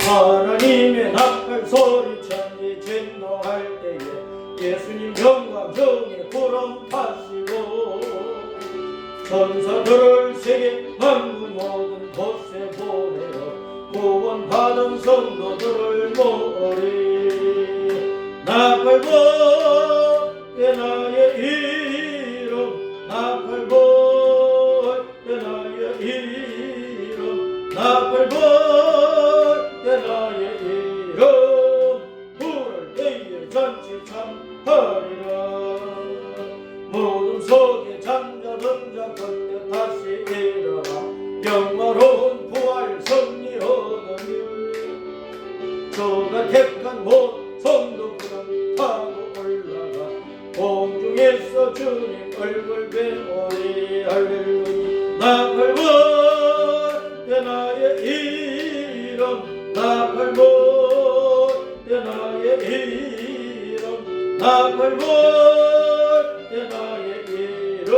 하나님의 나팔 소리천지 진동할 때에 예수님 영광 정의 구름 타시고 천사들을 세계 만국 모든 곳에 보내어 구원받은 성도들을 모으리. 나팔 불 나의 이름, 나팔 불 나의 이름, 나팔 불 나의 이름. 부를 때에 잔치 참하리라. 모든 속에 잠자던 자 그때 다시 일어나 영화로운 부활 승리 얻으며 저가 택한 못 성도 구름 타고 올라가 공중에서 주님 얼굴 뵈오리. 할렐루야. 나팔 불 나의 이름, 나팔 불 나의 이름, 나팔 불 나의 이름.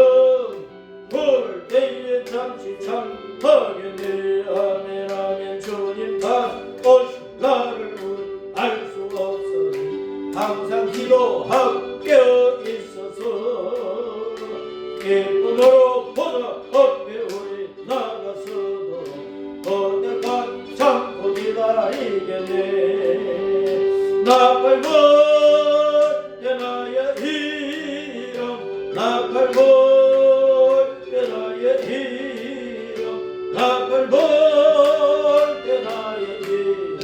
부를 때에 잠시 참하겠네. 아멘 아멘. 주님 다시 오실 날을 알 수 없으니 항상 기도하고 깨어있어서 기쁨으로 보다 앞에 우리 나가서도록 그때까지 참고 기다리겠네. 나팔 불 나의 이름, 나팔 불 나의 이름, 나팔 불 나의 이름.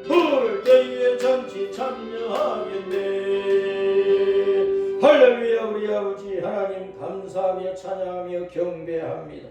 부를 때에 잠시 참여하겠네. 할렐루야. 우리 아버지 하나님 감사하며 찬양하며 경배합니다.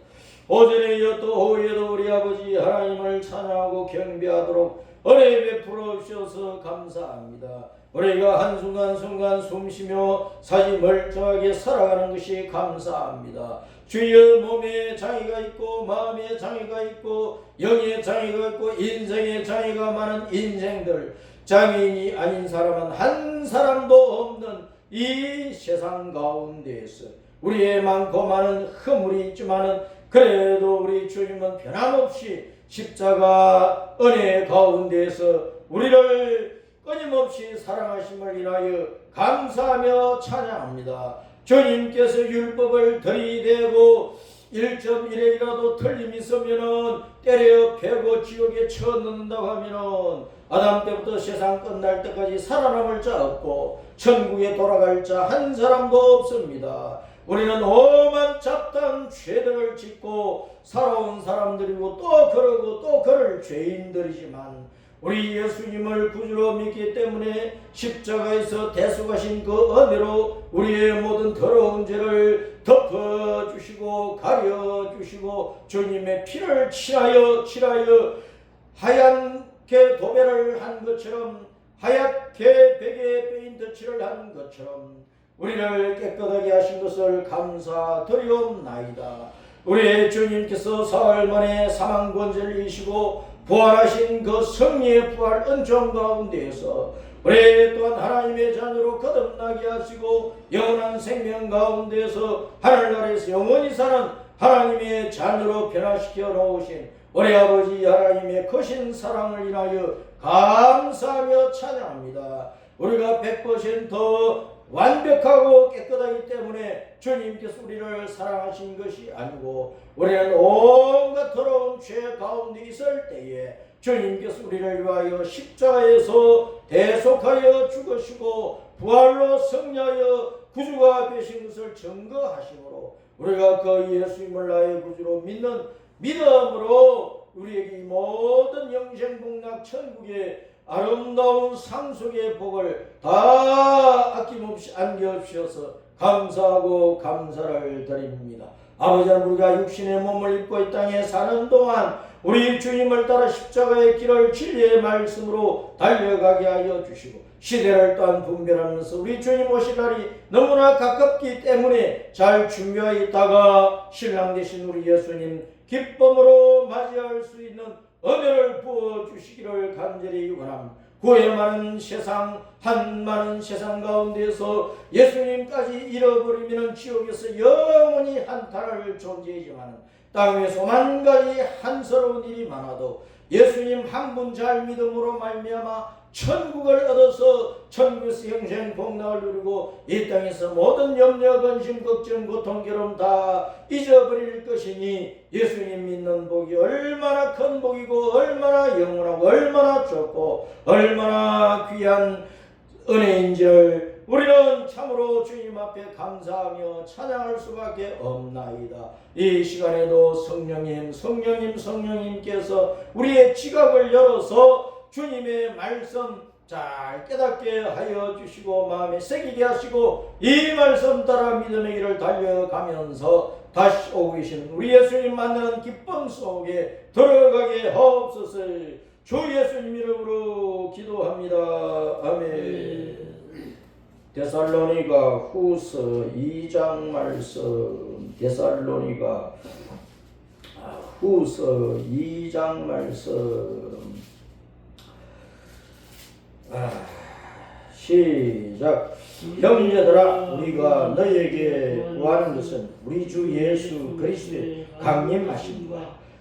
오전에 이어 또 오후에도 우리 아버지 하나님을 찬양하고 경배하도록 은혜 베풀어 주셔서 감사합니다. 우리가 한순간순간 숨쉬며 사지 멀쩡하게 살아가는 것이 감사합니다. 주의 몸에 장애가 있고 마음에 장애가 있고 영의 장애가 있고 인생의 장애가 많은 인생들, 장애인이 아닌 사람은 한 사람도 없는 이 세상 가운데에서 우리의 많고 많은 허물이 있지만은 그래도 우리 주님은 변함없이 십자가 은혜 가운데에서 우리를 끊임없이 사랑하심을 인하여 감사하며 찬양합니다. 주님께서 율법을 들이대고 1.1회이라도 틀림이 있으면은 때려 패고 지옥에 쳐넣는다고 하면은 아담 때부터 세상 끝날 때까지 살아남을 자 없고 천국에 돌아갈 자 한 사람도 없습니다. 우리는 오만 잡다한 죄들을 짓고 살아온 사람들이고 또 그러고 또 그럴 죄인들이지만 우리 예수님을 구주로 믿기 때문에 십자가에서 대속하신 그 은혜로 우리의 모든 더러운 죄를 덮어주시고 가려주시고 주님의 피를 칠하여 하얗게 도배를 한 것처럼 하얗게 베개 페인트칠을 한 것처럼 우리를 깨끗하게 하신 것을 감사드리옵나이다. 우리의 주님께서 사흘 만에 사망권세를 이기시고 부활하신 그 성리의 부활 은총 가운데에서 우리 또한 하나님의 자녀로 거듭나게 하시고 영원한 생명 가운데에서 하늘나라에서 영원히 사는 하나님의 자녀로 변화시켜 놓으신 우리 아버지 하나님의 크신 사랑을 인하여 감사하며 찬양합니다. 우리가 100% 완벽하고 깨끗하기 때문에 주님께서 우리를 사랑하신 것이 아니고 우리는 온갖 더러운 죄 가운데 있을 때에 주님께서 우리를 위하여 십자가에서 대속하여 죽으시고 부활로 승리하여 구주가 되신 것을 증거하심으로 우리가 그 예수님을 나의 구주로 믿는 믿음으로 우리에게 모든 영생복락 천국의 아름다운 상속의 복을 다 아낌없이 안겨주셔서 감사하고 감사를 드립니다. 아버지 하나님, 우리가 육신의 몸을 입고 이 땅에 사는 동안 우리 주님을 따라 십자가의 길을 진리의 말씀으로 달려가게 하여 주시고 시대를 또한 분별하면서 우리 주님 오실 날이 너무나 가깝기 때문에 잘 준비하여 있다가 신랑 되신 우리 예수님 기쁨으로 맞이할 수 있는 은혜를 부어주시기를 간절히 원합니다. 구애 많은 세상, 많은 세상 가운데서 예수님까지 잃어버리면 지옥에서 영원히 한탄할 존재이지만 땅에서 만 가지 한스러운 일이 많아도 예수님 한 분 잘 믿음으로 말미암아 천국을 얻어서 천국에서 영생 복락을 누리고 이 땅에서 모든 염려, 근심, 걱정, 고통, 괴로움 다 잊어버릴 것이니 예수님 믿는 복이 얼마나 큰 복이고 얼마나 영원하고 얼마나 좋고 얼마나 귀한 은혜인지를 우리는 참으로 주님 앞에 감사하며 찬양할 수밖에 없나이다. 이 시간에도 성령님께서 우리의 지각을 열어서 주님의 말씀 잘 깨닫게 하여 주시고 마음에 새기게 하시고 이 말씀 따라 믿음의 길을 달려가면서 다시 오고 계신 우리 예수님 만나는 기쁨 속에 들어가게 하옵소서. 주 예수님 이름으로 기도합니다. 아멘. 데살로니가 후서 2장 말씀, 데살로니가 후서 2장 말씀. 시작. 형제들아, 우리가 너에게 구하는 것은 우리 주 예수 그리스도의 강림하심과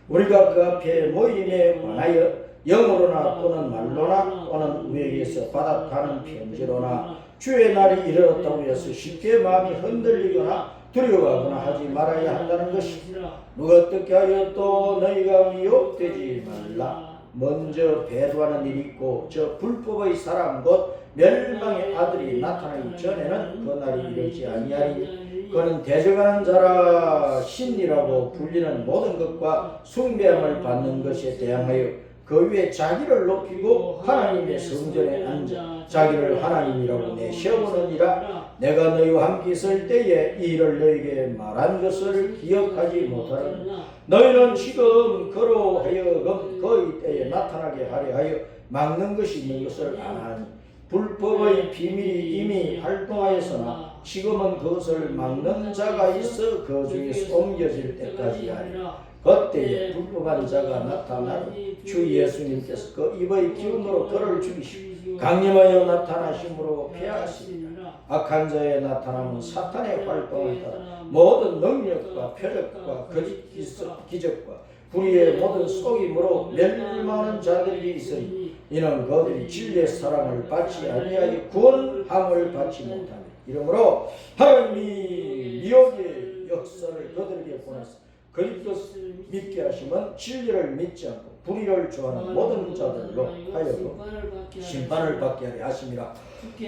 우리가 그 앞에 모임에 관하여 영으로나 또는 말로나 또는 우리에게서 받아가는 편지로나 주의 날이 이르렀다고 해서 쉽게 마음이 흔들리거나 두려워하거나 하지 말아야 한다는 것이라. 누가 어떻게 하여 또 너희가 미혹되지 말라. 먼저 배도하는 일이 있고 저 불법의 사람 곧 멸망의 아들이 나타나기 전에는 그 날이 이르지 아니하리니 그는 대적하는 자라 신이라고 불리는 모든 것과 숭배함을 받는 것에 대항하여 그 위에 자기를 높이고 하나님의 성전에 앉아 자기를 하나님이라고 내세우느니라. 내가 너희와 함께 있을 때에 이 일을 너희에게 말한 것을 기억하지 못하리니 너희는 지금 그로 하여금 그 때에 나타나게 하려 하여 막는 것이 있는 것을 아나니 불법의 비밀이 이미 활동하였으나 지금은 그것을 막는 자가 있어 그 중에서 옮겨질 때까지 하리라. 그때에 불법한 자가 나타나니 주 예수님께서 그 입의 기운으로 그를 죽이시고 강림하여 나타나심으로 피하시리라. 악한 자의 나타남은 사탄의 활동을 따라 모든 능력과 표적과 거짓 기적과 불의의 모든 속임으로 멸망하는 자들이 있으니 이는 그들이 진리의 사랑을 받지 아니하여 구원함을 받지 못하니 이러므로 하나님이 미혹의 역사를 그들에게 보내서 그리스도를 믿게 하시면 진리를 믿지 않고 불의를 좋아하는 모든 자들로 하여금 심판을 받게 하려 하심이라.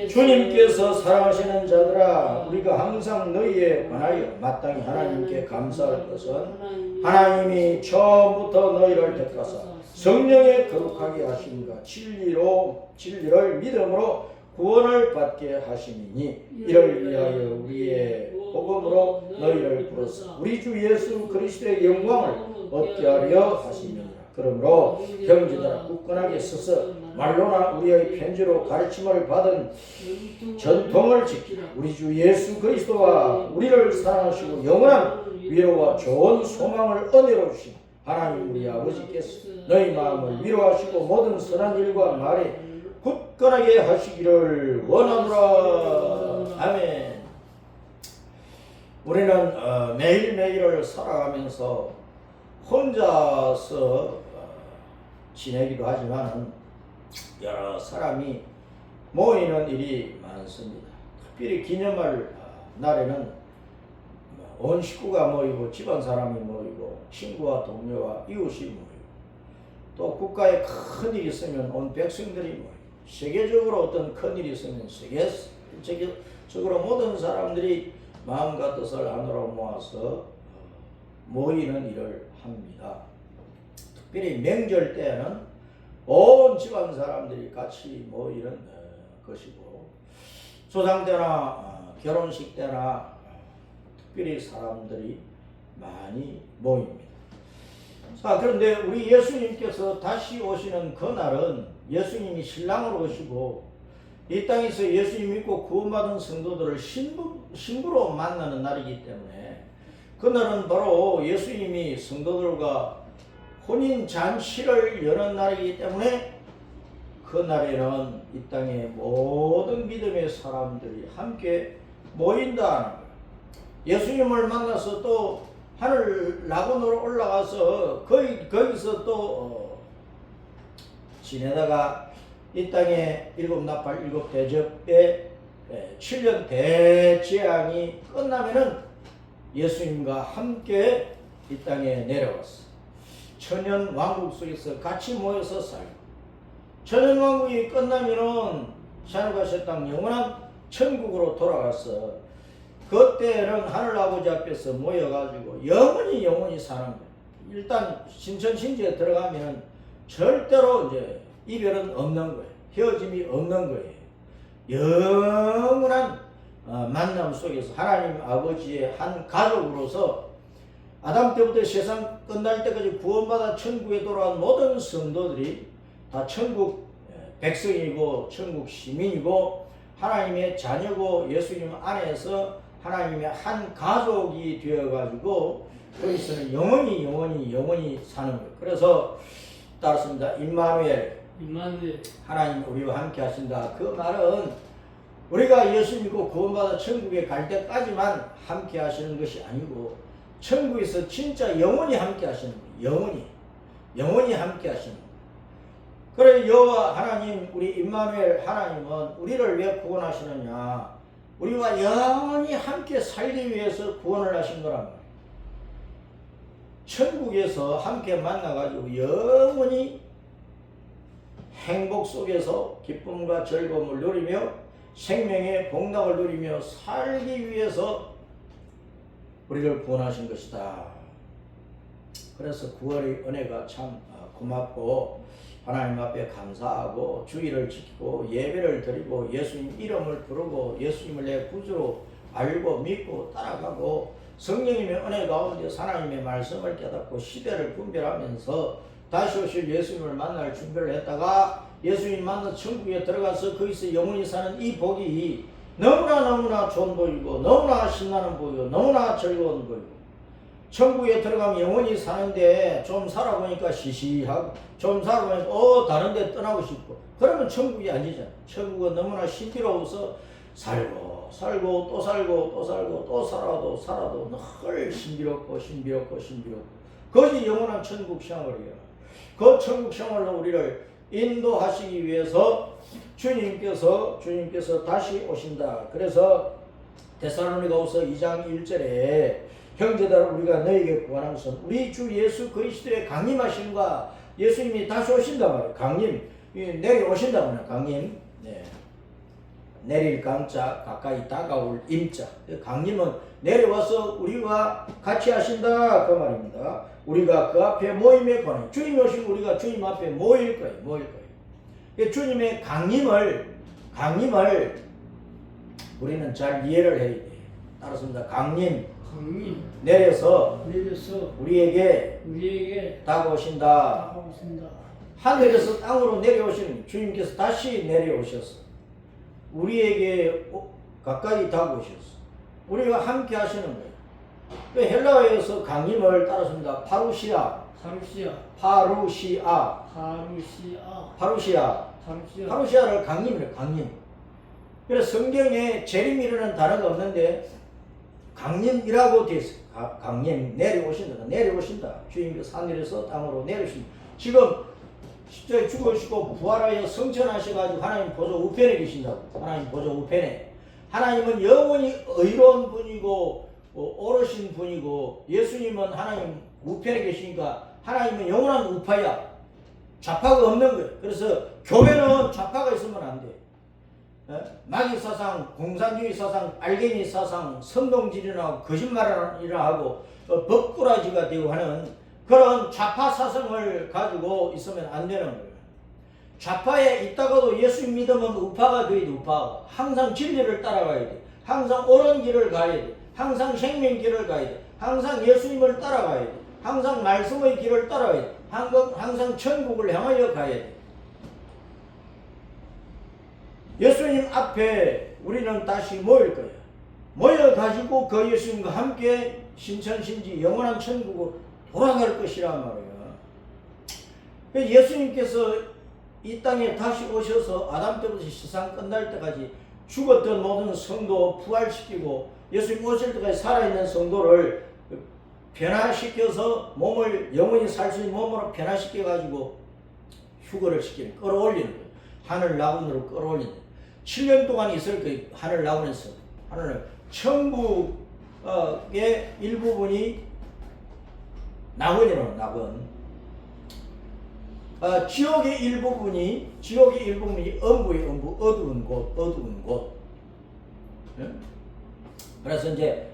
주님께서 사랑하시는 자들아, 우리가 항상 너희에 관하여 마땅히 하나님께 감사할 것은 하나님이 처음부터 너희를 택하사 성령에 거룩하게 하심과 진리를 믿음으로 구원을 받게 하심이니 이를 위하여 우리의 복음으로 너희를 부르사 우리 주 예수 그리스도의 영광을 얻게 하려 하심이니라. 그러므로 형제들아, 굳건하게 서서 말로나 우리의 편지로 가르침을 받은 전통을 지키라. 우리 주 예수 그리스도와 우리를 사랑하시고 영원한 위로와 좋은 소망을 은혜로 주신 하나님 우리 아버지께서 너희 마음을 위로하시고 모든 선한 일과 말에 굳건하게 하시기를 원하노라. 아멘. 우리는 매일매일을 살아가면서 혼자서 지내기도 하지만 여러 사람이 모이는 일이 많습니다. 특별히 기념할 날에는 온 식구가 모이고 집안 사람이 모이고 친구와 동료와 이웃이 모이고 또 국가에 큰 일이 있으면 온 백성들이 모이고 세계적으로 어떤 큰 일이 있으면 세계적으로 모든 사람들이 마음과 뜻을 안으로 모아서 모이는 일을 합니다. 특별히 명절 때에는 온 집안 사람들이 같이 모이는 것이고 조상 때나 결혼식 때나 특별히 사람들이 많이 모입니다. 자, 그런데 우리 예수님께서 다시 오시는 그날은 예수님이 신랑으로 오시고 이 땅에서 예수님 믿고 구원받은 성도들을 신부로 만나는 날이기 때문에 그날은 바로 예수님이 성도들과 혼인잔치를 여는 날이기 때문에 그날에는 이 땅의 모든 믿음의 사람들이 함께 모인다는 거예요. 예수님을 만나서 또 하늘 낙원으로 올라가서 거기서 또 지내다가 이 땅에 일곱 나팔 일곱 대접의 7년 대재앙이 끝나면은 예수님과 함께 이 땅에 내려왔어. 천년 왕국 속에서 같이 모여서 살고 천년 왕국이 끝나면은 하늘과 땅 영원한 천국으로 돌아가서 그때는 하늘아버지 앞에서 모여가지고 영원히 사는 거예요. 일단 신천신지에 들어가면은 절대로 이제 이별은 없는 거예요. 헤어짐이 없는 거예요. 영원한 만남 속에서 하나님 아버지의 한 가족으로서 아담 때부터 세상 끝날 때까지 구원받아 천국에 돌아간 모든 성도들이 다 천국 백성이고 천국 시민이고 하나님의 자녀고 예수님 안에서 하나님의 한 가족이 되어가지고 거기서는 영원히 사는 거예요. 그래서 따랐습니다. 임마누엘 하나님 우리와 함께 하신다. 그 말은 우리가 예수 믿고 구원받아 천국에 갈 때까지만 함께 하시는 것이 아니고 천국에서 진짜 영원히 함께 하시는 거예요. 영원히 함께 하시는 거예요. 그래 여호와 하나님 우리 임마누엘 하나님은 우리를 왜 구원하시느냐? 우리와 영원히 함께 살기 위해서 구원을 하신 거란 말이에요. 천국에서 함께 만나가지고 영원히 행복 속에서 기쁨과 즐거움을 누리며 생명의 복락을 누리며 살기 위해서 우리를 구원하신 것이다. 그래서 구원의 은혜가 참 고맙고 하나님 앞에 감사하고 주의를 지키고 예배를 드리고 예수님 이름을 부르고 예수님을 내 구주로 알고 믿고 따라가고 성령님의 은혜 가운데 하나님의 말씀을 깨닫고 시대를 분별하면서 다시 오실 예수님을 만날 준비를 했다가 예수님 만나 천국에 들어가서 거기서 영원히 사는 이 복이 너무나 좋은 복이고 너무나 신나는 복이고 너무나 즐거운 복이고, 천국에 들어가면 영원히 사는데 좀 살아보니까 시시하고 좀 살아보니까 다른 데 떠나고 싶고, 그러면 천국이 아니잖아. 천국은 너무나 신비로워서 살고 또 살고 또 살고 또 살아도 늘 신비롭고 그것이 영원한 천국 생활이야. 그 천국 생활로 우리를 인도하시기 위해서 주님께서 다시 오신다. 그래서 데살로니가후서 2장 1절에 형제들, 우리가 너에게 구하는 것은 우리 주 예수 그리스도의 강림하심과 예수님이 다시 오신단 말이에요. 강림, 내려오신다 말이에요. 강림. 네. 내릴 강자, 가까이 다가올 임자. 강림은 내려와서 우리와 같이 하신다 그 말입니다. 우리가 그 앞에 모임에 관해, 주님이 오시면 우리가 주님 앞에 모일 거예요. 주님의 강림을 우리는 잘 이해를 해야 돼. 따라서 강림 내려서 우리에게 다가오신다. 하늘에서 땅으로 내려오시는 주님께서 다시 내려오셔서 우리에게 가까이 다가오셨어. 우리가 함께 하시는 거예요. 헬라어에서 강림을 따라습니다. 파루시아를 강림이래. 강림. 그래서 성경에 재림이라는 단어가 없는데 강림이라고 되어 있어요. 강림, 내려오신다. 주님께서 하늘에서 땅으로 내려오신다. 지금 십자가에 죽으시고 부활하여 성천하셔가지고 하나님 보좌 우편에 계신다고. 하나님 보좌 우편에. 하나님은 영원히 의로운 분이고 오르신 분이고, 예수님은 하나님 우편에 계시니까 하나님은 영원한 우파야. 좌파가 없는 거예요. 그래서 교회는 좌파가 있으면 안 돼. 마귀 사상, 공산주의 사상, 알갱이 사상, 선동질이나 거짓말이나 하고 법꾸라지가 되고 하는 그런 좌파 사상을 가지고 있으면 안 되는 거예요. 좌파에 있다가도 예수 믿으면 우파가 돼야 돼. 우파. 항상 진리를 따라가야 돼. 항상 옳은 길을 가야 돼. 항상 생명길을 가야 돼. 항상 예수님을 따라가야 돼. 항상 말씀의 길을 따라가야 돼. 항상 천국을 향하여 가야 돼. 예수님 앞에 우리는 다시 모일 거예요. 모여가지고 그 예수님과 함께 신천신지 영원한 천국으로 돌아갈 것이란 말이에요. 예수님께서 이 땅에 다시 오셔서 아담 때부터 세상 끝날 때까지 죽었던 모든 성도 부활시키고, 예수님 오실 때까지 살아있는 성도를 변화시켜서 몸을 영원히 살 수 있는 몸으로 변화시켜가지고 휴거를 시키는, 끌어올리는 거예요. 하늘 낙원으로 끌어올리는 거예요. 7년 동안 있을 거예요. 하늘 낙원에서. 천국의 일부분이 낙원이라는 낙원. 지옥의 일부분이 음부의 음부, 어두운 곳. 예? 그래서 이제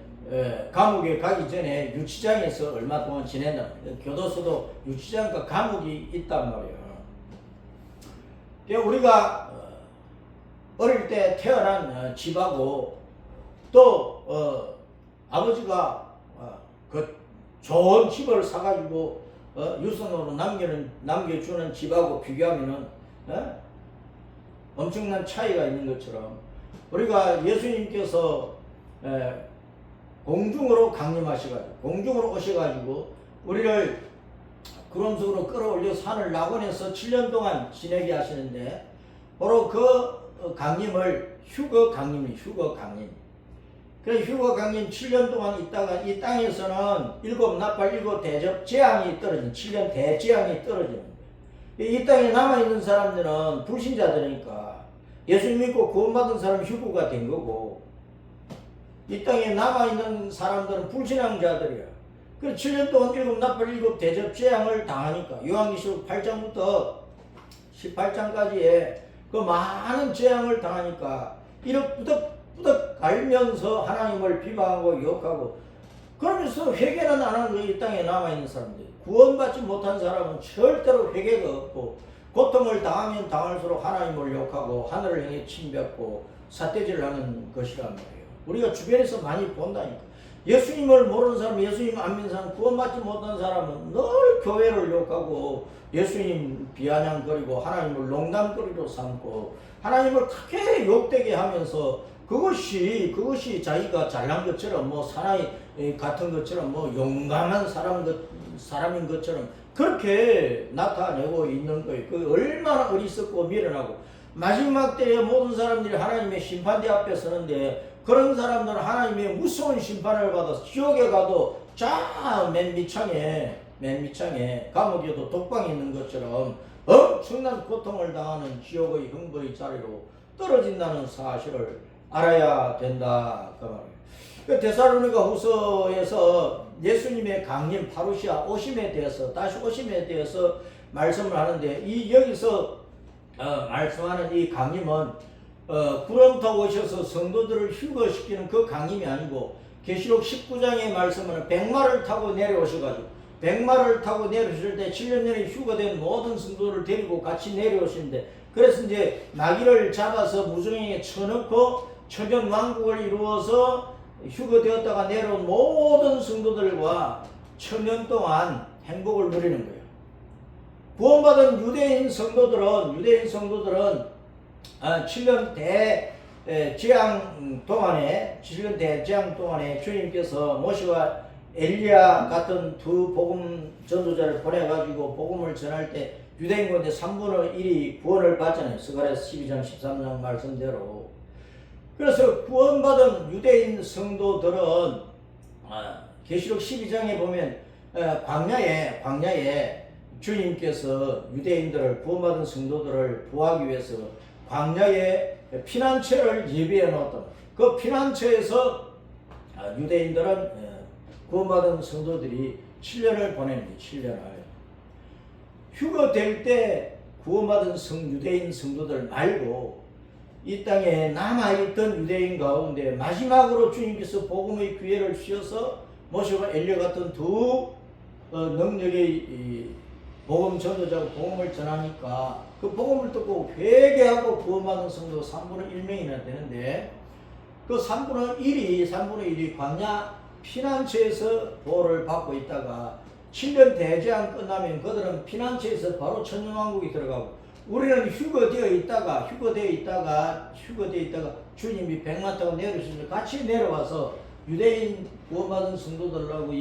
감옥에 가기 전에 유치장에서 얼마 동안 지낸다. 교도소도 유치장과 감옥이 있단 말이에요. 우리가 어릴 때 태어난 집하고 또 아버지가 그 좋은 집을 사가지고 유선으로 남겨주는 집하고 비교하면은 엄청난 차이가 있는 것처럼, 우리가 예수님께서 공중으로 강림하셔가지고 공중으로 오셔가지고 우리를 구름 속으로 끌어올려 하늘 낙원에서 7년 동안 지내게 하시는데, 바로 그 강림을 휴거 강림. 그래서 휴거 강림 7년 동안 있다가 이 땅에서는 7 나팔 7 대접 재앙이 떨어진 7년 대재앙이 떨어지는 거예요. 이 땅에 남아있는 사람들은 불신자들이니까 예수 믿고 구원받은 사람이 휴거가 된 거고, 이 땅에 남아있는 사람들은 불신앙자들이야. 그래서 7년 동안 7 나팔 7 대접 재앙을 당하니까 요한계시록 8장부터 18장까지의 그 많은 재앙을 당하니까 이렇게 뿌덕뿌덕 갈면서 하나님을 비방하고 욕하고, 그러면서 회개는 안 하는 거예요. 이 땅에 남아있는 사람들. 구원받지 못한 사람은 절대로 회개가 없고, 고통을 당하면 당할수록 하나님을 욕하고 하늘을 향해 침뱉고 삿대질을 하는 것이란 말이에요. 우리가 주변에서 많이 본다니까. 예수님을 모르는 사람, 예수님 안 믿는 사람, 구원받지 못한 사람은 늘 교회를 욕하고 예수님 비아냥거리고 하나님을 농담거리로 삼고 하나님을 크게 욕되게 하면서 그것이 자기가 잘난 것처럼 뭐 사나이 같은 것처럼 뭐 용감한 사람인 것처럼 그렇게 나타내고 있는 거예요. 그 얼마나 어리석고 미련하고 마지막 때에 모든 사람들이 하나님의 심판대 앞에 서는데 그런 사람들은 하나님의 무서운 심판을 받아서 지옥에 가도 맨 밑창에 감옥에도 독방이 있는 것처럼 엄청난 고통을 당하는 지옥의 형벌의 자리로 떨어진다는 사실을 알아야 된다 그 말이에요. 그 데살로니가 후서에서 예수님의 강림 파루시아 오심에 대해서 다시 오심에 대해서 말씀을 하는데 이 여기서 말씀하는 이 강림은 구름 타고 오셔서 성도들을 휴거시키는 그 강림이 아니고 계시록 19장의 말씀은 백마를 타고 내려오셔가지고 백마를 타고 내려오실 때 7년 전에 휴거된 모든 성도를 데리고 같이 내려오시는데 그래서 이제 나귀를 잡아서 무중행에 쳐넣고 천년 왕국을 이루어서 휴거되었다가 내려온 모든 성도들과 천년 동안 행복을 누리는 거예요. 구원받은 유대인 성도들은 7년 대재앙 동안에 주님께서 모세와 엘리야 같은 두 복음 전도자를 보내가지고 복음을 전할 때 유대인 가운데 3분의 1이 구원을 받잖아요. 스가랴서 12장 13장 말씀대로. 그래서 구원받은 유대인 성도들은 계시록 12장에 보면 광야에 주님께서 유대인들을 구원받은 성도들을 구하기 위해서 광야에 피난처를 예비해 놓았던 그 피난처에서 유대인들은 구원받은 성도들이 7년을 보냅니다. 7년을 휴거될 때 구원받은 유대인 성도들 말고 이 땅에 남아있던 유대인 가운데 마지막으로 주님께서 복음의 기회를 주셔서 모세와 엘리야 같은 두 능력의 복음 전도자가 복음을 전하니까 그 복음을 듣고 회개하고 구원받은 성도 3분의 1명이나 되는데 그 3분의 1이 광야 피난처에서 보호를 받고 있다가 7년 대재앙 끝나면 그들은 피난처에서 바로 천년왕국이 들어가고 우리는 휴거되어 있다가 주님이 백마 타고 내려오셔서 같이 내려와서 유대인 구원받은 성도들하고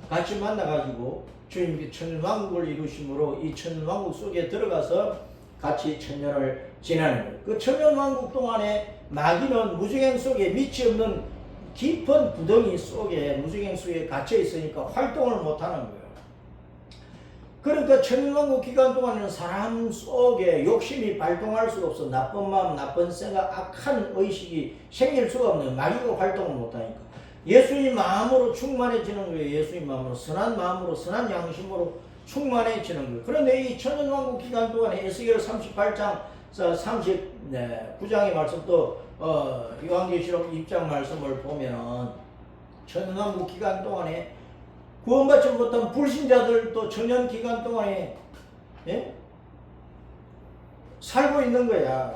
같이 만나가지고 주님이 천년왕국을 이루심으로 이 천년왕국 속에 들어가서 같이 천년을 지나는 거예요. 그 천년왕국 동안에 마귀는 무지개 속에 밑이 없는 깊은 구덩이 속에 무지개 속에 갇혀 있으니까 활동을 못하는 거예요. 그러니까 천년왕국 기간 동안에는 사람 속에 욕심이 발동할 수가 없어. 나쁜 마음, 나쁜 생각, 악한 의식이 생길 수가 없는 마귀가 활동을 못하니까 예수님 마음으로 충만해지는 거예요. 예수님 마음으로 선한 마음으로 선한 양심으로 충만해지는 거예요. 그런데 이 천년왕국 기간 동안에 에스겔 38장 39장의 말씀 또 요한계시록 2장 말씀을 보면은 천년왕국 기간 동안에 구원받지 못한 불신자들도 천년 기간 동안에 살고 있는 거야.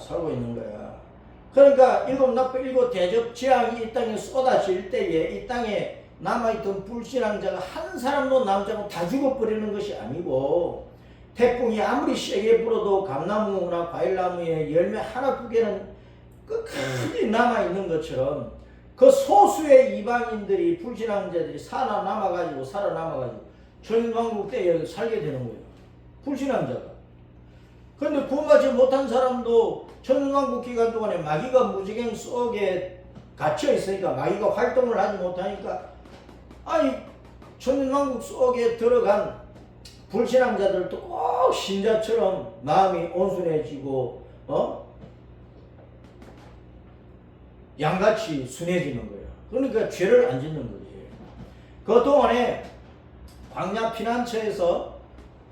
그러니까 일곱 대접 재앙이 이 땅에 쏟아질 때에 이 땅에 남아있던 불신앙자가 한 사람도 남지 않고 다 죽어버리는 것이 아니고 태풍이 아무리 세게 불어도 감나무나 과일나무에 열매 하나 두 개는 끝까지 남아있는 것처럼 그 소수의 이방인들이 불신앙자들이 살아남아가지고 천년왕국 때에 살게 되는 거예요. 불신앙자가. 그런데 구원받지 못한 사람도 천년왕국 기간 동안에 마귀가 무지개 속에 갇혀 있으니까 마귀가 활동을 하지 못하니까 천년왕국 속에 들어간 불신앙자들도 꼭 신자처럼 마음이 온순해지고 양같이 순해지는 거예요. 그러니까 죄를 안 짓는 거지. 그동안에 광야 피난처에서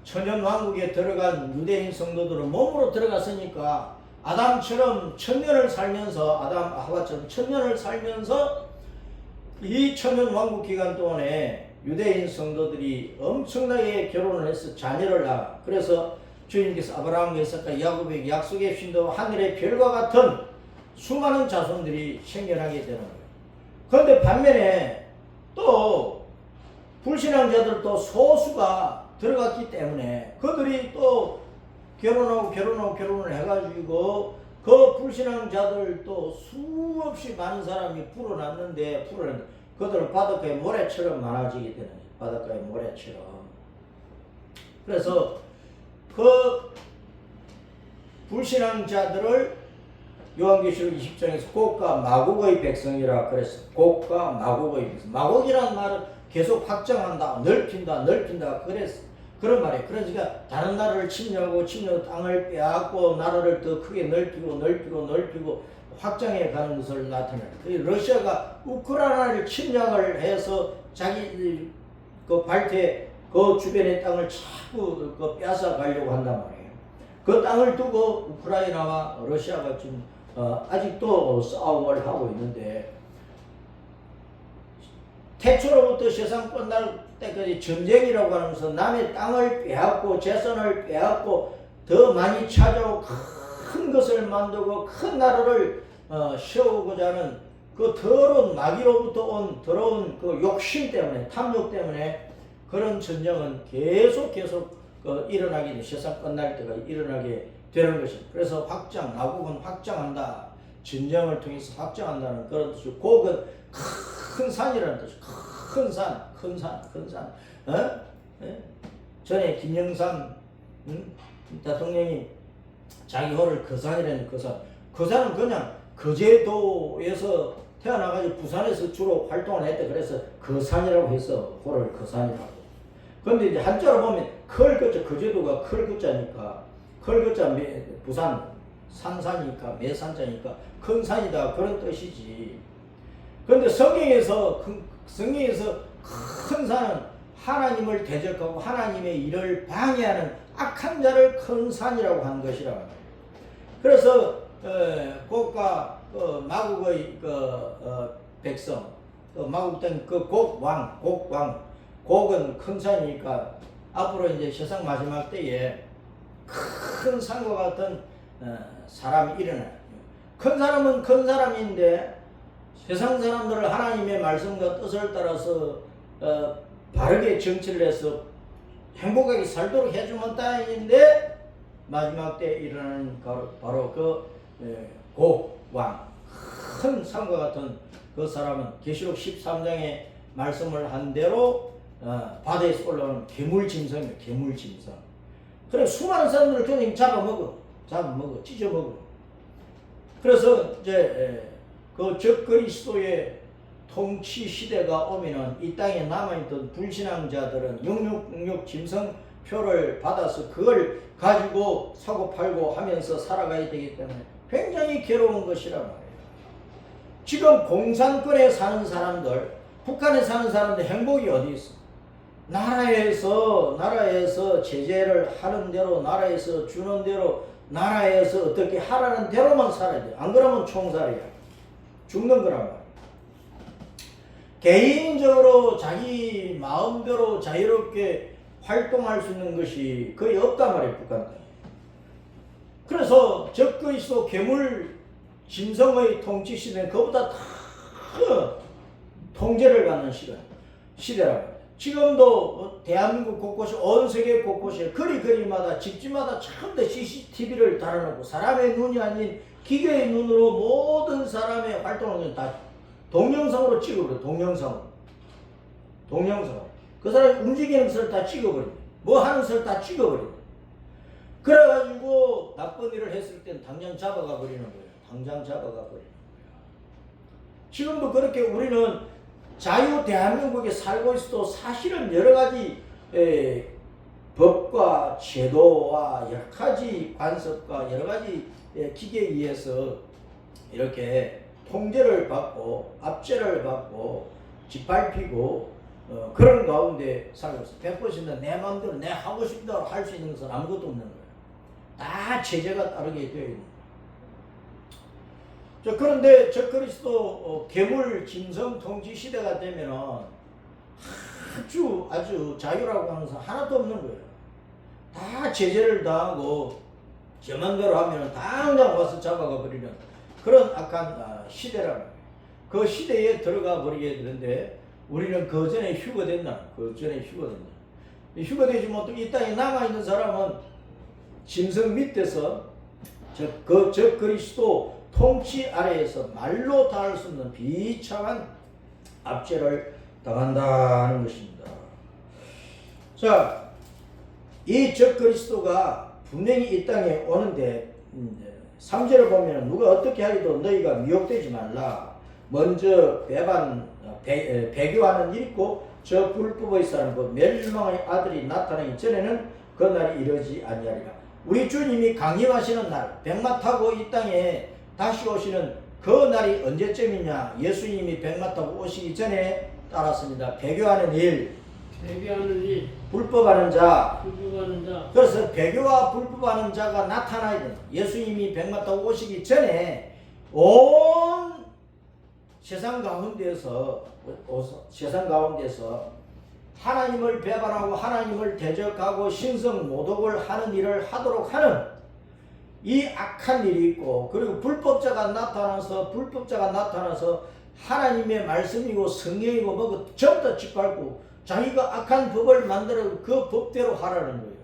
천년왕국에 들어간 유대인 성도들은 몸으로 들어갔으니까 아담처럼 천년을 살면서 하와처럼 천년을 살면서 이 천년왕국 기간 동안에 유대인 성도들이 엄청나게 결혼을 해서 자녀를 낳아. 그래서 주님께서 아브라함과 이삭과 야곱에게 약속해 주신 대로 하늘의 별과 같은 수많은 자손들이 생겨나게 되는 거예요. 그런데 반면에 또 불신앙자들도 소수가 들어갔기 때문에 그들이 또 결혼을 해가지고 그 불신앙자들도 수없이 많은 사람이 불어났는데 그들은 바닷가의 모래처럼 많아지게 되는 거예요. 바닷가의 모래처럼. 그래서 그 불신앙자들을 요한계시록 20장에서 곡과 마곡의 백성이라 그랬어. 곡과 마곡의 백성. 마곡이라는 말은 계속 확장한다, 넓힌다 그랬어. 그런 말이에요. 그러니까 다른 나라를 침략하고 땅을 빼앗고 나라를 더 크게 넓히고 확장해 가는 것을 나타내요. 러시아가 우크라이나를 침략을 해서 자기 그 발태 그 주변의 땅을 자꾸 빼앗아 가려고 한단 말이에요. 그 땅을 두고 우크라이나와 러시아가 지금 아직도 싸움을 하고 있는데, 태초로부터 세상 끝날 때까지 전쟁이라고 하면서 남의 땅을 빼앗고 재산을 빼앗고 더 많이 찾아오고 큰 것을 만들고 큰 나라를 세우고자 하는 그 더러운 마귀로부터 온 더러운 그 욕심 때문에, 탐욕 때문에 그런 전쟁은 계속 일어나게 돼. 세상 끝날 때가 일어나게 되는 것입니다. 그래서 마국은 확장한다. 전쟁을 통해서 확장한다는 그런 뜻이고, 곡은 큰 산이라는 뜻이고, 큰 산. 전에 김영삼 대통령이 자기 호를 거산이라는 거산. 거산은 그냥 거제도에서 태어나가지고 부산에서 주로 활동을 했대. 그래서 거산이라고 해서 호를 거산이라고. 그런데 이제 한자로 보면 클거자, 거제도가 클거자니까, 클거자 부산 산사니까 매산자니까 큰 산이다 그런 뜻이지. 그런데 성경에서 큰 산은 하나님을 대적하고 하나님의 일을 방해하는 악한 자를 큰 산이라고 하는 것이라 말이에요. 그래서 곡과 마국의 백성, 마국 땅 곡은 큰 산이니까 앞으로 이제 세상 마지막 때에 큰 산과 같은 사람이 일어나요. 큰 사람은 큰 사람인데 세상 사람들을 하나님의 말씀과 뜻을 따라서 바르게 정치를 해서 행복하게 살도록 해주면 다행인데, 마지막 때 일어나는 바로 그 곡왕, 큰 산과 같은 그 사람은 계시록 13장에 말씀을 한 대로 바다에서 올라오는 괴물짐승이에요. 괴물짐승. 그래 수많은 사람들을 그냥 잡아먹어, 찢어먹어. 그래서 이제 그 적그리스도의 통치 시대가 오면은 이 땅에 남아있던 불신앙자들은 666 짐승표를 받아서 그걸 가지고 사고 팔고 하면서 살아가야 되기 때문에 굉장히 괴로운 것이란 말이에요. 지금 공산권에 사는 사람들, 북한에 사는 사람들 행복이 어디 있어? 나라에서 제재를 하는 대로, 나라에서 주는 대로, 나라에서 어떻게 하라는 대로만 살아야 돼. 안 그러면 총살이야. 죽는 거란 말이야. 개인적으로 자기 마음대로 자유롭게 활동할 수 있는 것이 거의 없단 말이에요, 북한 땅에. 그래서 적그리스도 괴물 짐승의 통치 시대는 그보다 더 통제를 받는 시대라고 해요. 지금도 대한민국 곳곳이, 온 세계 곳곳에 거리마다 집집마다 전부 CCTV를 달아놓고 사람의 눈이 아닌 기계의 눈으로 모든 사람의 활동을 다 동영상으로 찍어버려. 동영상으로. 그 사람이 움직이는 것을 다 찍어버려. 뭐 하는 것을 다 찍어버려. 그래가지고 나쁜 일을 했을 땐 당장 잡아가 버리는 거예요. 지금도 그렇게 우리는 자유 대한민국에 살고 있어도 사실은 여러 가지 법과 제도와 여러 가지 관습과 여러 가지 기계에 의해서 이렇게 통제를 받고 압제를 받고 짓밟히고 그런 가운데 살고 있어요. 100% 내 마음대로 내 하고 싶은 대로 할 수 있는 것은 아무것도 없는 거예요. 다 제재가 따르게 되어 있는 거예요. 그런데 적그리스도 괴물 짐승 통치 시대가 되면은 아주 자유라고 하는 것은 하나도 없는 거예요. 다 제재를 당하고 제 맘대로 하면 당장 와서 잡아가 버리는 그런 악한 시대라는 거예요. 그 시대에 들어가 버리게 되는데 우리는 그 전에 휴거됐나? 그 전에 휴거됐나? 휴거되지 못하고 이 땅에 남아있는 사람은 짐승 밑에서 저 그리스도 통치 아래에서 말로 닿을 수 없는 비참한 압제를 당한다는 것입니다. 자, 이 그리스도가 분명히 이 땅에 오는데 3절을 보면 누가 어떻게 하리도 너희가 미혹되지 말라. 먼저 배교하는 일이 있고 저 불법의 사람 그 멸망의 아들이 나타나기 전에는 그 날이 이르지 아니하리라. 우리 주님이 강림하시는 날 백마 타고 이 땅에 다시 오시는 그 날이 언제쯤이냐? 예수님이 백마 타고 오시기 전에 따랐습니다. 배교하는 일, 불법하는 자. 그래서 배교와 불법하는 자가 나타나야 된다. 예수님이 백마 타고 오시기 전에 온 세상 가운데서 하나님을 배반하고 하나님을 대적하고 신성 모독을 하는 일을 하도록 하는 이 악한 일이 있고, 그리고 불법자가 나타나서 하나님의 말씀이고 성령이고 뭐고 전부 다 짓밟고 자기가 악한 법을 만들어 그 법대로 하라는 거예요.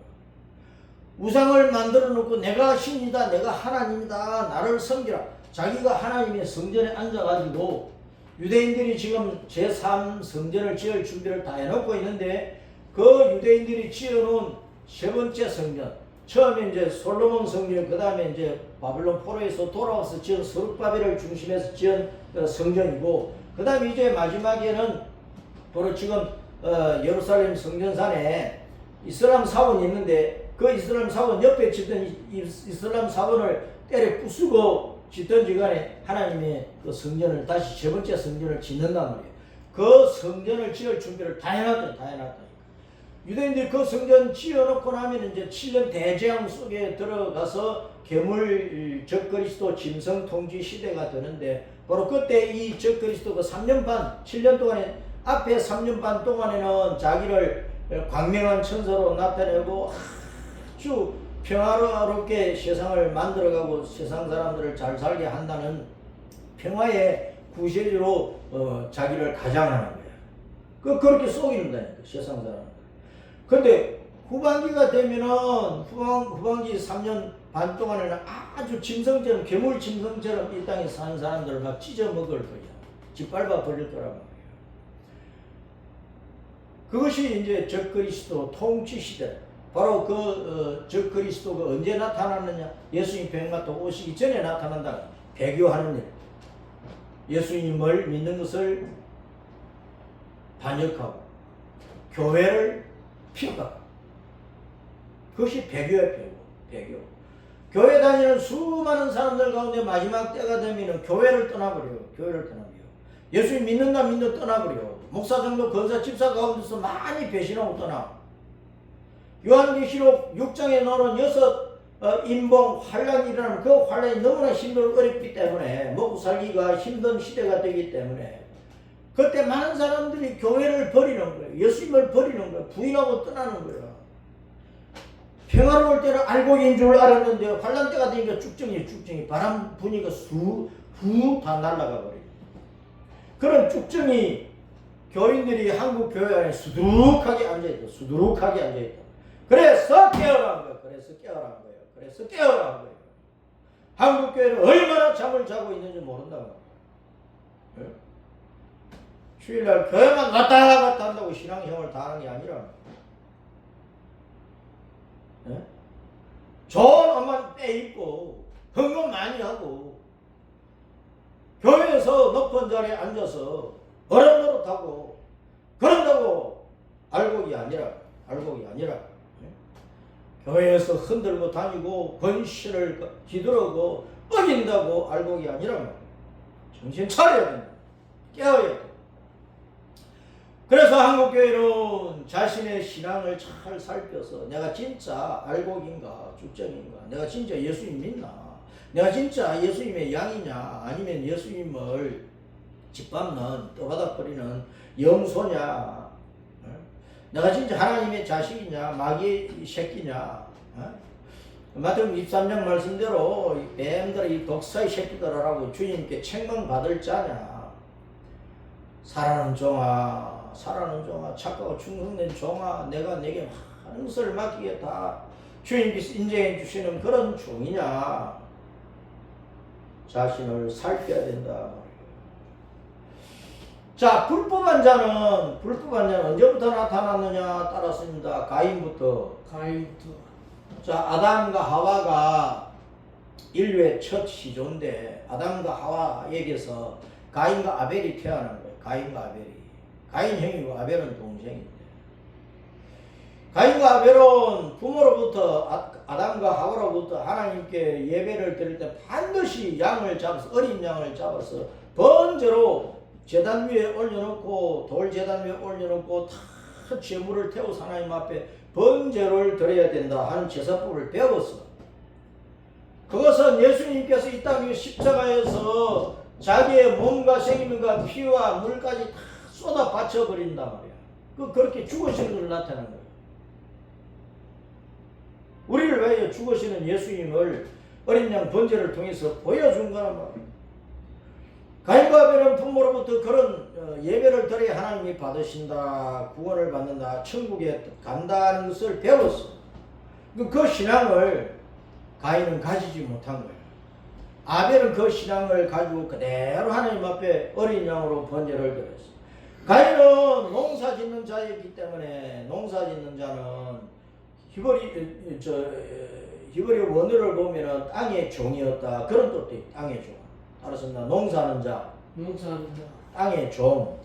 우상을 만들어 놓고 내가 신이다, 내가 하나님이다, 나를 섬기라. 자기가 하나님의 성전에 앉아가지고 유대인들이 지금 제3 성전을 지을 준비를 다 해놓고 있는데 그 유대인들이 지어놓은 세 번째 성전, 처음에 이제 솔로몬 성전, 그 다음에 이제 바빌론 포로에서 돌아와서 지은 스룹바벨을 중심해서 지은 성전이고, 그 다음에 이제 마지막에는 바로 지금 예루살렘 성전산에 이슬람 사원이 있는데 그 이슬람 사원 옆에 짓던 이슬람 사원을 때려 부수고 짓든지 간에 하나님의 그 성전을 다시 세 번째 성전을 짓는단 말이에요. 그 성전을 지을 준비를 다 해놨다. 유대인들이 그 성전 지어놓고 나면 이제 7년 대재앙 속에 들어가서 괴물 적그리스도 짐승 통치 시대가 되는데, 바로 그때 이 적그리스도가 3년 반, 7년 동안에 앞에 3년 반 동안에는 자기를 광명한 천사로 나타내고 아주 평화롭게 세상을 만들어가고 세상 사람들을 잘 살게 한다는 평화의 구세주로 자기를 가장하는 거예요. 그렇게 속이는다니까, 세상 사람들. 근데 후반기가 되면은 후반기 3년 반 동안에는 아주 짐승처럼, 괴물 짐승처럼 이 땅에 사는 사람들을 막 찢어 먹을 거야. 짓밟아 버릴 거란 말이에요. 그것이 이제 적그리스도 통치 시대. 바로 적그리스도가 언제 나타나느냐? 예수님 백마 타고 오시기 전에 나타난다. 배교하는 일. 예수님을 믿는 것을 반역하고 교회를 핍박. 그것이 배교예요, 배교. 교회 다니는 수많은 사람들 가운데 마지막 때가 되면 교회를 떠나버려요. 예수님 믿는다 떠나버려요. 목사정도 권사 집사 가운데서 많이 배신하고 떠나. 요한계시록 6장에 나오는 6 인봉 환란이 일어나면 그 환란이 너무나 힘들고 어렵기 때문에 먹고 살기가 힘든 시대가 되기 때문에 그때 많은 사람들이 교회를 버리는 거예요. 예수님을 버리는 거예요. 부인하고 떠나는 거예요. 평화로울 때는 알곡인 줄 알았는데 환란 때가 되니까 쭉정이 바람 부니까 후 다 날아가 버려요. 그런 쭉정이 교인들이 한국 교회 안에 수두룩하게 앉아있다. 그래서 깨어난 거예요. 한국 교회는 얼마나 잠을 자고 있는지 모른다고. 네? 주일날 교회만 왔다 갔다 한다고 신앙생활을 다 하는 게 아니라, 네? 좋은 엄마 빼입고 헌금 많이 하고 교회에서 높은 자리에 앉아서 어른노릇하고 그런다고 알곡이 아니라 교회에서 흔들고 다니고 권시를 뒤들어고 어긴다고 알곡이 아니라 정신 차려야 된다. 깨어야 된다. 그래서 한국교회는 자신의 신앙을 잘 살펴서 내가 진짜 알곡인가 죽정인가, 내가 진짜 예수님 믿나, 내가 진짜 예수님의 양이냐 아니면 예수님을 짓밟는 떠받아버리는 영소냐, 내가 진짜 하나님의 자식이냐 마귀의 새끼냐. 마태복음 23장 말씀대로 뱀들 이 독사의 새끼들이라고 주님께 책망받을 자냐. 사랑하는 종아, 사랑하는 종아, 착하고 충성된 종아, 내가 내게 많은 것을 맡기게 다 주님께서 인정해 주시는 그런 종이냐? 자신을 살펴야 된다. 자, 불법한 자는 언제부터 나타났느냐 따랐습니다. 가인부터. 자, 아담과 하와가 인류의 첫 시조인데 아담과 하와에게서 가인과 아벨이 태어난 거예요. 가인과 아벨이. 가인 형이고 아벨은 동생인데. 가인과 아벨은 부모로부터 아담과 하와로부터 하나님께 예배를 드릴 때 반드시 양을 잡아서 어린 양을 잡아서 번제로 제단 위에 올려놓고 돌 제단 위에 올려놓고 다 제물을 태워서 하나님 앞에 번제를 드려야 된다 하는 제사법을 배웠어. 그것은 예수님께서 이 땅에 십자가에서 자기의 몸과 생명과 피와 물까지 다 쏟아 바쳐버린단 말이야. 그렇게 죽으시는 걸 나타낸 거예요. 우리를 위하여 죽으시는 예수님을 어린 양 번제를 통해서 보여준 거란 말이에요. 가인과 아벨은 부모로부터 그런 예배를 드려야 하나님이 받으신다, 구원을 받는다, 천국에 간다는 것을 배웠어. 그 신앙을 가인은 가지지 못한 거예요. 아벨은 그 신앙을 가지고 그대로 하나님 앞에 어린 양으로 번제를 드렸어. 가인은 농사 짓는 자였기 때문에 농사 짓는 자는 히브리 원어를 보면은 땅의 종이었다. 그런 뜻도 있다. 땅의 종. 알았습니다. 농사하는 자. 땅의 종.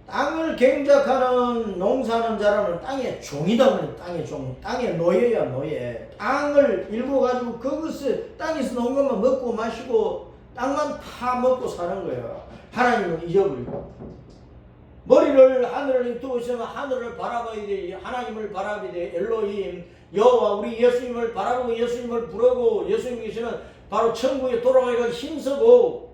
땅을 경작하는 농사하는 자라는 땅의 종이다. 땅의 종. 땅의 노예야, 노예. 땅을 일궈가지고 그것을 땅에서 놓은 것만 먹고 마시고 땅만 파먹고 사는 거예요. 하나님을 잊어버리고. 머리를 하늘을 두고 있으면 하늘을 바라봐야 돼. 하나님을 바라봐야 돼. 엘로힘, 여호와, 우리 예수님을 바라보고 예수님을 부르고 예수님께서는 바로 천국에 돌아가기가 힘쓰고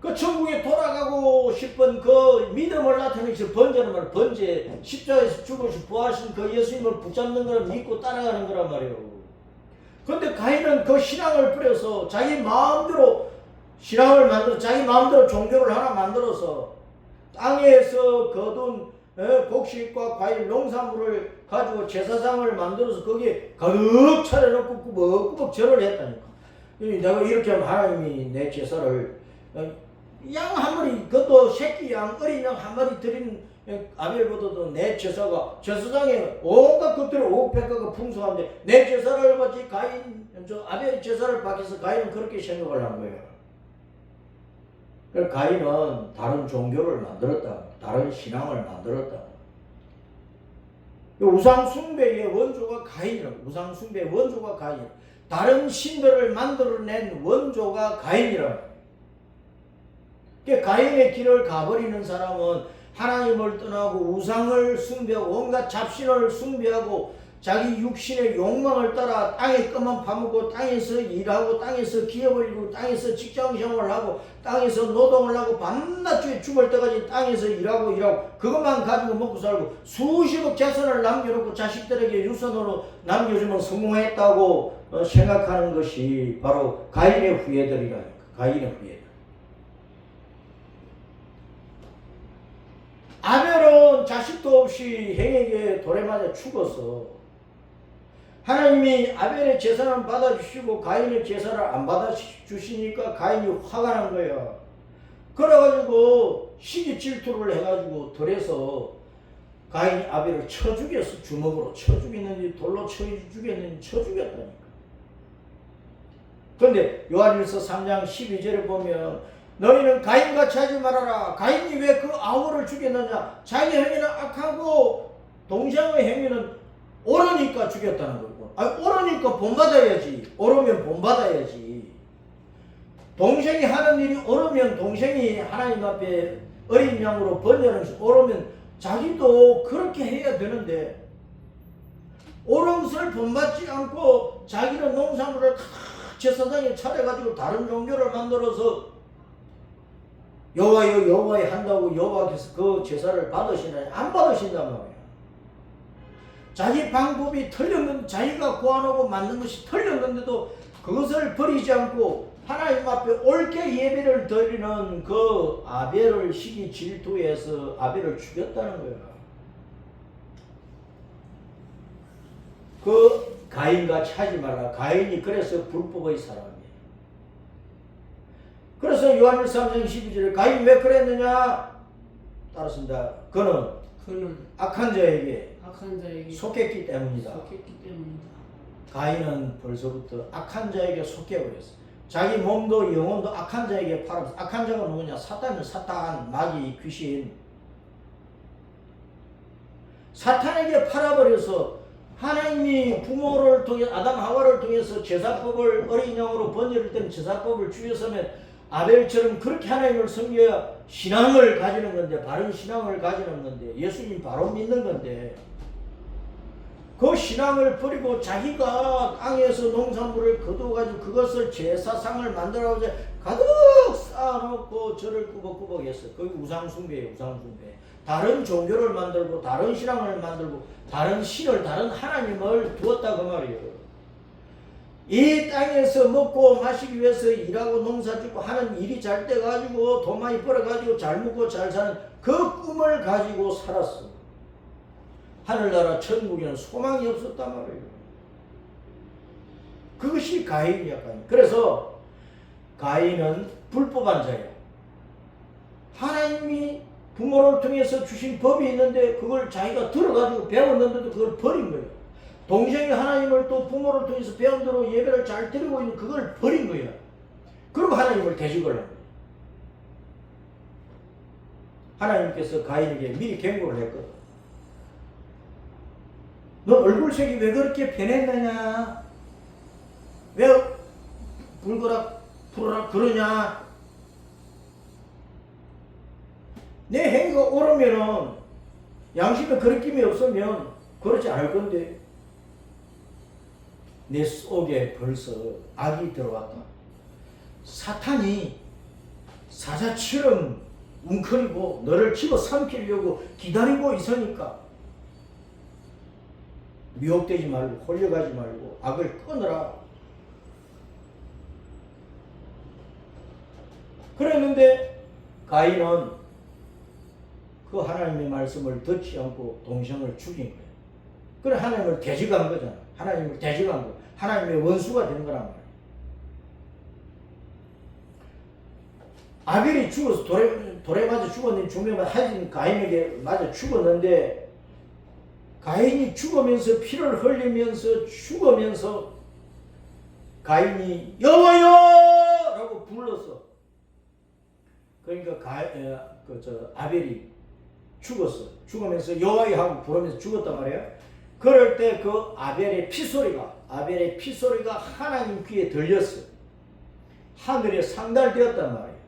그 천국에 돌아가고 싶은 그 믿음을 나타내서 번제는 말 번제, 십자가에서 죽으시고 부활하신 그 예수님을 붙잡는 걸 믿고 따라가는 거란 말이에요. 그런데 가인은 그 신앙을 뿌려서 자기 마음대로 신앙을 만들어 자기 마음대로 종교를 하나 만들어서 땅에서 거둔 곡식과 과일 농산물을 가지고 제사상을 만들어서 거기에 가득 차려놓고 꾸벅꾸벅 절을 했다니까. 내가 이렇게 하면 하나님이 내 제사를 양 한 마리, 그것도 새끼 양, 어린 양 한 마리 드린 아벨보다도 내 제사가 제사장에 온갖 것들이 오백가가 풍성한데 내 제사를 받지 아벨의 제사를 받기서 가인은 그렇게 생각을 한 거예요. 가인은 다른 종교를 만들었다. 다른 신앙을 만들었다. 우상숭배의 원조가 가인이라. 우상숭배의 원조가 가인. 다른 신들을 만들어낸 원조가 가인이라. 가인의 길을 가버리는 사람은 하나님을 떠나고 우상을 숭배하고 온갖 잡신을 숭배하고 자기 육신의 욕망을 따라 땅의 것만 파먹고 땅에서 일하고 땅에서 기어버리고 땅에서 직장생활을 하고 땅에서 노동을 하고 밤낮 죽을 때까지 땅에서 일하고 그것만 가지고 먹고 살고 수십억 재산을 남겨놓고 자식들에게 유산으로 남겨주면 성공했다고 생각하는 것이 바로 가인의 후예들이라니까. 가인의 후예들. 아벨은 자식도 없이 행에게 돌에 맞아 죽었어. 하나님이 아벨의 제사는 받아주시고 가인의 제사를 안 받아주시니까 가인이 화가 난 거예요. 그래가지고 시기 질투를 해가지고 들에서 가인이 아벨을 쳐 죽였어. 주먹으로 쳐 죽였는지 돌로 쳐 죽였는지 쳐 죽였다니까. 그런데 요한일서 3장 12절에 보면 너희는 가인같이 하지 말아라. 가인이 왜 그 아우를 죽였느냐. 자기 행위는 악하고 동생의 행위는 옳으니까 죽였다는 거고. 옳으니까 본받아야지. 옳으면 본받아야지. 동생이 하는 일이 옳으면 동생이 하나님 앞에 어린 양으로 번제하는 것이 옳으면 자기도 그렇게 해야 되는데 옳은 것을 본받지 않고 자기는 농산물을 다 제사장에 차려가지고 다른 종교를 만들어서 여호와여 한다고 여호와께서 그 제사를 받으시나요? 안 받으신단 말이에요. 자기 방법이 틀렸는데 자기가 고안하고 만든 것이 틀렸는데도 그것을 버리지 않고 하나님 앞에 옳게 예배를 드리는 그 아벨을 시기 질투해서 아벨을 죽였다는 거야. 그 가인같이 하지 말라. 가인이 그래서 불법의 사람이에요. 그래서 요한일서 3장 12절에 가인이 왜 그랬느냐? 따랐습니다. 그는 악한 자에게 속했기 때문이다. 가인은 벌써부터 악한 자에게 속해버렸어. 자기 몸도 영혼도 악한 자에게 팔았어. 악한 자가 누구냐? 사탄은 사탄, 마귀, 귀신. 사탄에게 팔아버려서 하나님이 부모를 통해 아담 하와를 통해서 제사법을 어린 양으로 번제를 때는 제사법을 주셨으면 아벨처럼 그렇게 하나님을 섬겨야 신앙을 가지는 건데, 바른 신앙을 가지는 건데, 예수님 바로 믿는 건데, 그 신앙을 버리고 자기가 땅에서 농산물을 거두어가지고 그것을 제사상을 만들어가지고 가득 쌓아놓고 절을 꾸벅꾸벅 했어. 그게 우상숭배예요. 우상숭배. 다른 종교를 만들고 다른 신앙을 만들고 다른 신을, 다른 하나님을 두었다 그 말이에요. 이 땅에서 먹고 마시기 위해서 일하고 농사짓고 하는 일이 잘 돼가지고 돈 많이 벌어가지고 잘 먹고 잘 사는 그 꿈을 가지고 살았어. 하늘나라 천국에는 소망이 없었단 말이에요. 그것이 가인이야. 가인. 그래서 가인은 불법한 자야. 하나님이 부모를 통해서 주신 법이 있는데 그걸 자기가 들어가지고 배웠는데도 그걸 버린 거예요. 동생이 하나님을 또 부모를 통해서 배운 대로 예배를 잘 드리고 있는 그걸 버린 거야. 그리고 하나님을 대적을 한 거예요. 하나님께서 가인에게 미리 경고를 했거든. 너 얼굴색이 왜 그렇게 변했느냐? 왜 불거락 푸르락 그러냐? 내 행위가 옳으면은 양심에 거리낌이 없으면 그렇지 않을 건데 내 속에 벌써 악이 들어왔다. 사탄이 사자처럼 웅크리고 너를 집어삼키려고 기다리고 있으니까 미혹되지 말고 홀려가지 말고 악을 끊으라. 그랬는데 가인은 그 하나님의 말씀을 듣지 않고 동생을 죽인 거예요. 그래 하나님을 대적한 거잖아. 하나님을 대적한 거. 하나님의 원수가 된 거란 말이에요. 아벨이 죽어서 돌에 맞아 죽었는데 중매만 하진 가인에게 맞아 죽었는데 가인이 죽으면서 피를 흘리면서 죽으면서 가인이 여호와여! 라고 불렀어. 그러니까 아벨이 죽었어. 죽으면서 여호와여 하고 부르면서 죽었단 말이에요. 그럴 때 그 아벨의 피소리가 하나님 귀에 들렸어. 하늘에 상달되었단 말이에요.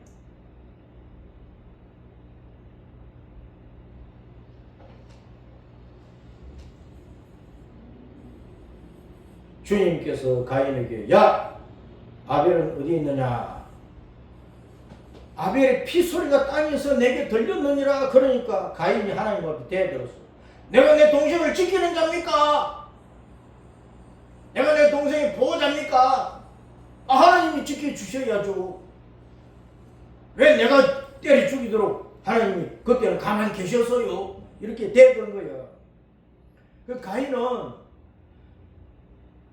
주님께서 가인에게 야! 아벨은 어디 있느냐? 아벨의 피소리가 땅에서 내게 들렸느니라. 그러니까 가인이 하나님 앞에 대들었어. 내가 내 동생을 지키는 자입니까? 내가 내 동생의 보호자입니까? 하나님이 지켜주셔야죠. 왜 내가 때려 죽이도록 하나님이 그때는 가만히 계셨어요? 이렇게 대드는 거야. 그 가인은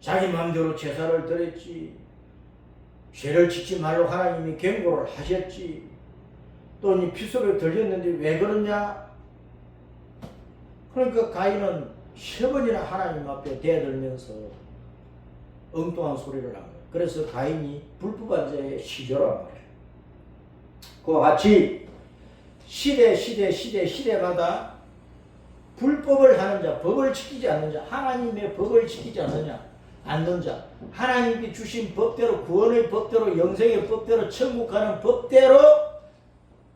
자기 마음대로 제사를 드렸지. 죄를 짓지 말고 하나님이 경고를 하셨지. 또 이 피소리를 들렸는데 왜 그러냐? 그러니까 가인은 3번이나 하나님 앞에 대들면서 엉뚱한 소리를 한 거예요. 그래서 가인이 불법한 자의 시조란 말이에요. 그와 같이 시대마다 불법을 하는 자, 법을 지키지 않는 자, 하나님의 법을 지키지 않는 자, 하나님께 주신 법대로, 구원의 법대로, 영생의 법대로, 천국 가는 법대로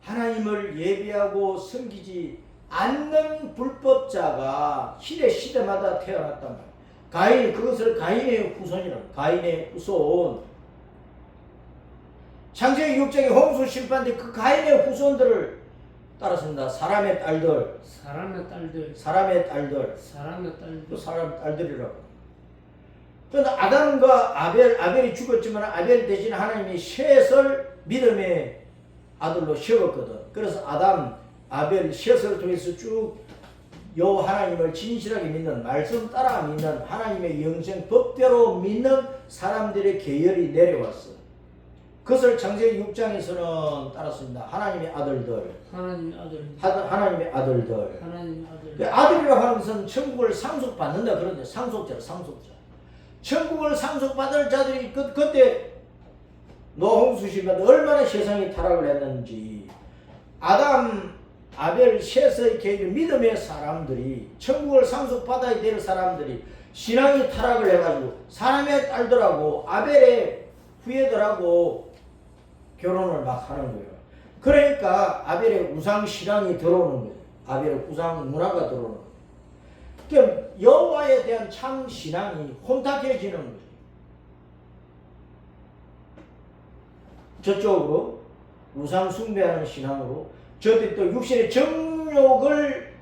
하나님을 예배하고 섬기지 않는 불법자가 시대마다 태어났단 말이에요. 가인이 그것을 가인의 후손이라고. 가인의 후손. 창세기 6장에 홍수 심판대 그 가인의 후손들을 따랐습니다. 사람의 딸들. 또 사람의 딸들이라고. 그런데 아담과 아벨이 죽었지만 아벨 대신 하나님이 셋을 믿음의 아들로 세웠거든. 그래서 아담, 아벨, 셋을 통해서 쭉 요 하나님을 진실하게 믿는, 말씀 따라 믿는, 하나님의 영생 법대로 믿는 사람들의 계열이 내려왔어. 그것을 창세기 6장에서는 따랐습니다. 하나님의 아들들. 하나님의 아들. 하나님의 아들들. 하나님의 아들. 그 아들이라고 하는 것은 천국을 상속받는다 그러는데, 상속자. 천국을 상속받을 자들이 그때 노홍수 씨가 얼마나 세상이 타락을 했는지, 아담, 아벨, 셋의 계율, 믿음의 사람들이, 천국을 상속받아야 될 사람들이 신앙이 타락을 해가지고 사람의 딸들하고 아벨의 후예들하고 결혼을 막 하는 거예요. 그러니까 아벨의 우상 신앙이 들어오는 거예요. 아벨의 우상 문화가 들어오는 거예요. 그러니까 여호와에 대한 참 신앙이 혼탁해지는 거예요. 저쪽으로 우상 숭배하는 신앙으로, 저들이 또 육신의 정욕을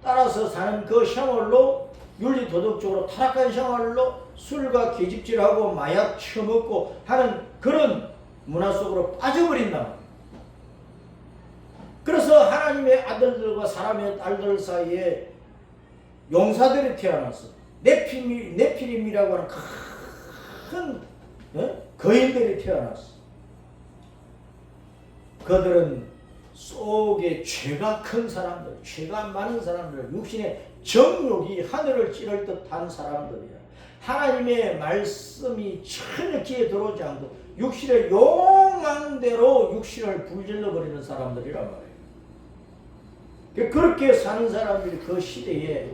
따라서 사는 그 생활로, 윤리 도덕적으로 타락한 생활로 술과 계집질하고 마약 처먹고 하는 그런 문화 속으로 빠져버린단 말이에요. 그래서 하나님의 아들들과 사람의 딸들 사이에 용사들이 태어났어. 네피림이라고 하는 큰 거인들이 태어났어. 그들은 속에 죄가 큰 사람들, 죄가 많은 사람들, 육신의 정욕이 하늘을 찌를 듯한 사람들이야. 하나님의 말씀이 전혀 귀에 들어오지 않고 육신의 욕망대로 육신을 불질러 버리는 사람들이란 말이에요. 그렇게 사는 사람들이 그 시대에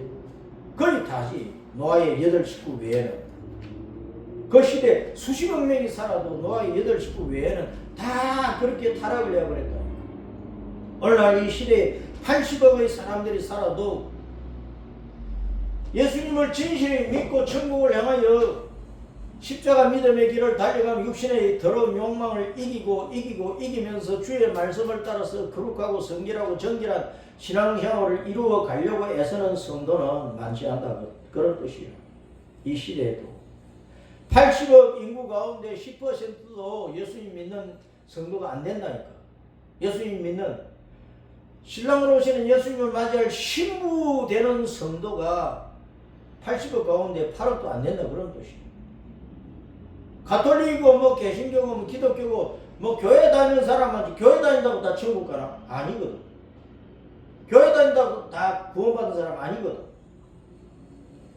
거의 다시 노아의 8식구 외에는, 그 시대 수십억 명이 살아도 노아의 8식구 외에는 다 그렇게 타락을 해버렸다. 오늘날 이 시대에 80억의 사람들이 살아도 예수님을 진실히 믿고 천국을 향하여 십자가 믿음의 길을 달려가면 육신의 더러운 욕망을 이기면서 주의 말씀을 따라서 거룩하고 성결하고 정결한 신앙생활을 이루어 가려고 애쓰는 성도는 많지 않다. 그런 뜻이에요. 이 시대에도 80억 인구 가운데 10%도 예수님 믿는 성도가 안 된다니까. 예수님 믿는, 신랑으로 오시는 예수님을 맞이할 신부 되는 성도가 80억 가운데 8억도 안 된다. 그런 뜻이에요. 가톨릭이고 뭐 개신교고 뭐 기독교고 뭐 교회 다니는 사람한테 교회 다닌다고 다 천국 가나? 아니거든. 교회 다닌다고 다 구원받은 사람 아니거든.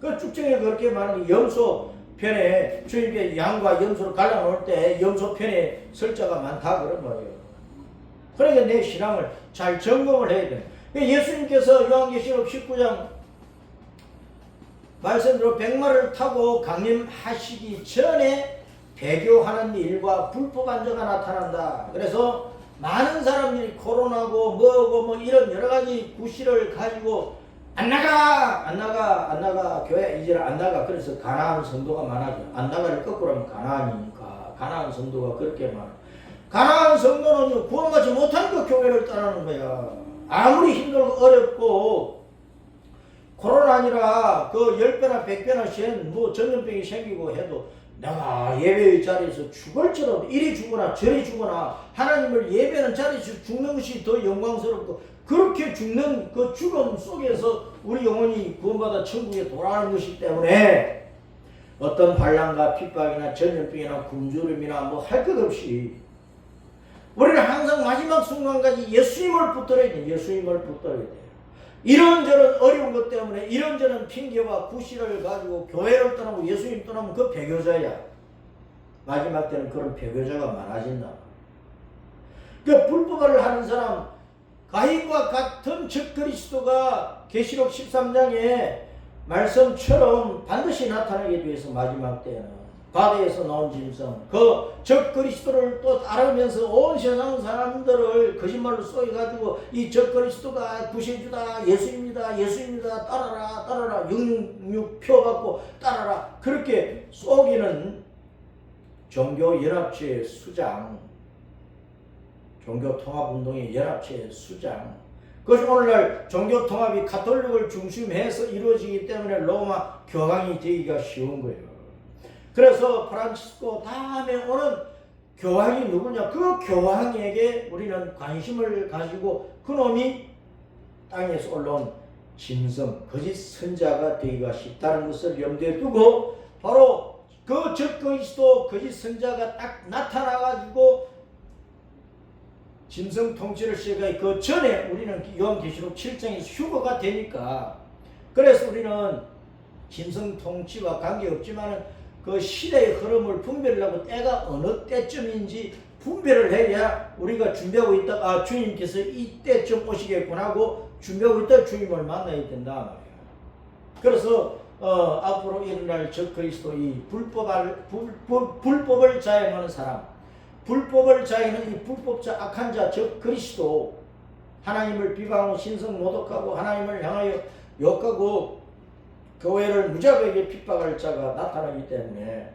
그 쭉정에 그렇게 말하는 염소 편에, 주님께 양과 염소를 갈라놓을 때 염소 편에 설 자가 많다 그런 말이에요. 그러니까 내 신앙을 잘 점검을 해야 돼. 예수님께서 요한계시록 19장 말씀대로 백마를 타고 강림하시기 전에 배교하는 일과 불법 안저가 나타난다. 그래서 많은 사람들이 코로나고 뭐고 뭐 이런 여러 가지 구실을 가지고 안 나가 교회 이제 안 나가. 그래서 가난한 성도가 많아져. 안 나가를 거꾸로 하면 가난이니까 가난한 성도가 그렇게 많아. 가난한 성도는 구원받지 못하니까 교회를 떠나는 거야. 아무리 힘들고 어렵고 코로나 아니라 그 10배나 100배나 센 뭐 전염병이 생기고 해도 내가 예배의 자리에서 죽을지라도 이리 죽거나 저리 죽거나 하나님을 예배하는 자리에서 죽는 것이 더 영광스럽고, 그렇게 죽는 그 죽음 속에서 우리 영혼이 구원받아 천국에 돌아가는 것이기 때문에 어떤 환난과 핍박이나 전염병이나 굶주림이나 뭐 할 것 없이 우리는 항상 마지막 순간까지 예수님을 붙들어야 돼. 예수님을 붙들어야 돼. 이런저런 어려운 것 때문에 이런저런 핑계와 구실을 가지고 교회를 떠나고 예수님 떠나면 그 배교자야. 마지막 때는 그런 배교자가 많아진다. 그 불법을 하는 사람, 가인과 같은 적그리스도가 계시록 13장에 말씀처럼 반드시 나타나게 되어서 마지막 때는 바다에서 나온 짐승, 그 적그리스도를 또 따르면서 온 세상 사람들을 거짓말로 쏘여가지고 이 적그리스도가 구세주다, 예수입니다, 따라라, 육표 받고 따라라, 그렇게 쏘기는 종교연합체 수장, 종교통합운동의 연합체 수장. 그것이 오늘날 종교통합이 가톨릭을 중심해서 이루어지기 때문에 로마 교황이 되기가 쉬운 거예요. 그래서 프란치스코 다음에 오는 교황이 누구냐? 그 교황에게 우리는 관심을 가지고 그놈이 땅에서 올라온 짐승, 거짓 선자가 되기가 쉽다는 것을 염두에 두고 바로 그 적그리스도 거짓 선자가 딱 나타나가지고 짐승 통치를 시작하기 그 전에 우리는 요한계시록 7장에서 휴거가 되니까 그래서 우리는 짐승 통치와 관계없지만은 그 시대의 흐름을 분별하고 때가 어느 때쯤인지 분별을 해야 우리가 준비하고 있다. 주님께서 이때쯤 오시겠구나 하고 준비하고 있다. 주님을 만나야 된다 말이야. 그래서 앞으로 일어날 적그리스도 이 불법을 자행하는 사람, 불법을 자행하는 이 불법자 악한 자 적그리스도, 하나님을 비방하고 신성 모독하고 하나님을 향하여 욕하고 교회를 무자비하게 핍박할 자가 나타나기 때문에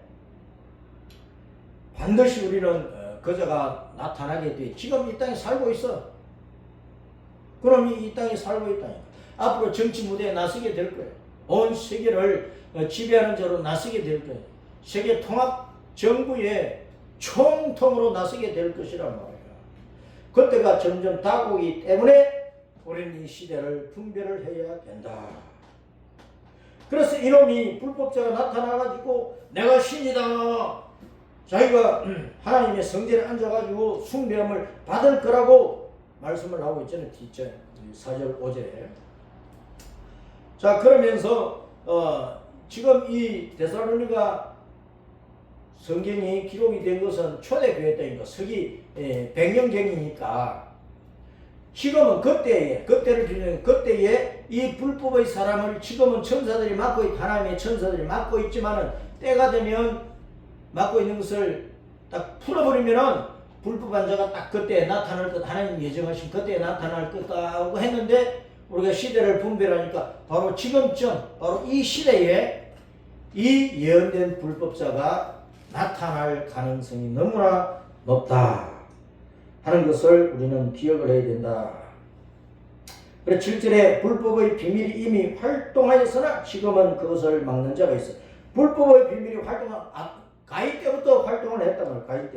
반드시 우리는 그자가 나타나게 돼. 지금 이 땅에 살고 있어. 그럼 이 땅에 살고 있다니까. 앞으로 정치 무대에 나서게 될 거예요. 온 세계를 지배하는 자로 나서게 될 거예요. 세계 통합 정부의 총통으로 나서게 될 것이란 말이에요. 그때가 점점 다가오기 때문에 우리는 이 시대를 분별을 해야 된다. 그래서 이놈이 불법자가 나타나가지고 내가 신이다. 자기가 하나님의 성전에 앉아가지고 숭배함을 받을 거라고 말씀을 하고 있잖아요. 4절 5절에. 자, 그러면서 지금 이 데살로니가 성경이 기록이 된 것은 초대교회 때니까 서기 100년경이니까 지금은 그때를 기준으로 그때에 이 불법의 사람을 지금은 천사들이 맡고 하나님의 천사들이 맡고 있지만은 때가 되면 맡고 있는 것을 딱 풀어버리면은 불법한 자가 딱 그때에 나타날 것, 하나님 예정하신 그때에 나타날 거다고 했는데 우리가 시대를 분별하니까 바로 지금쯤 바로 이 시대에 이 예언된 불법자가 나타날 가능성이 너무나 높다 하는 것을 우리는 기억을 해야 된다. 그래서 7절에 불법의 비밀이 이미 활동하였으나 지금은 그것을 막는 자가 있어. 불법의 비밀이 가인 때부터 활동을 했단 말이야.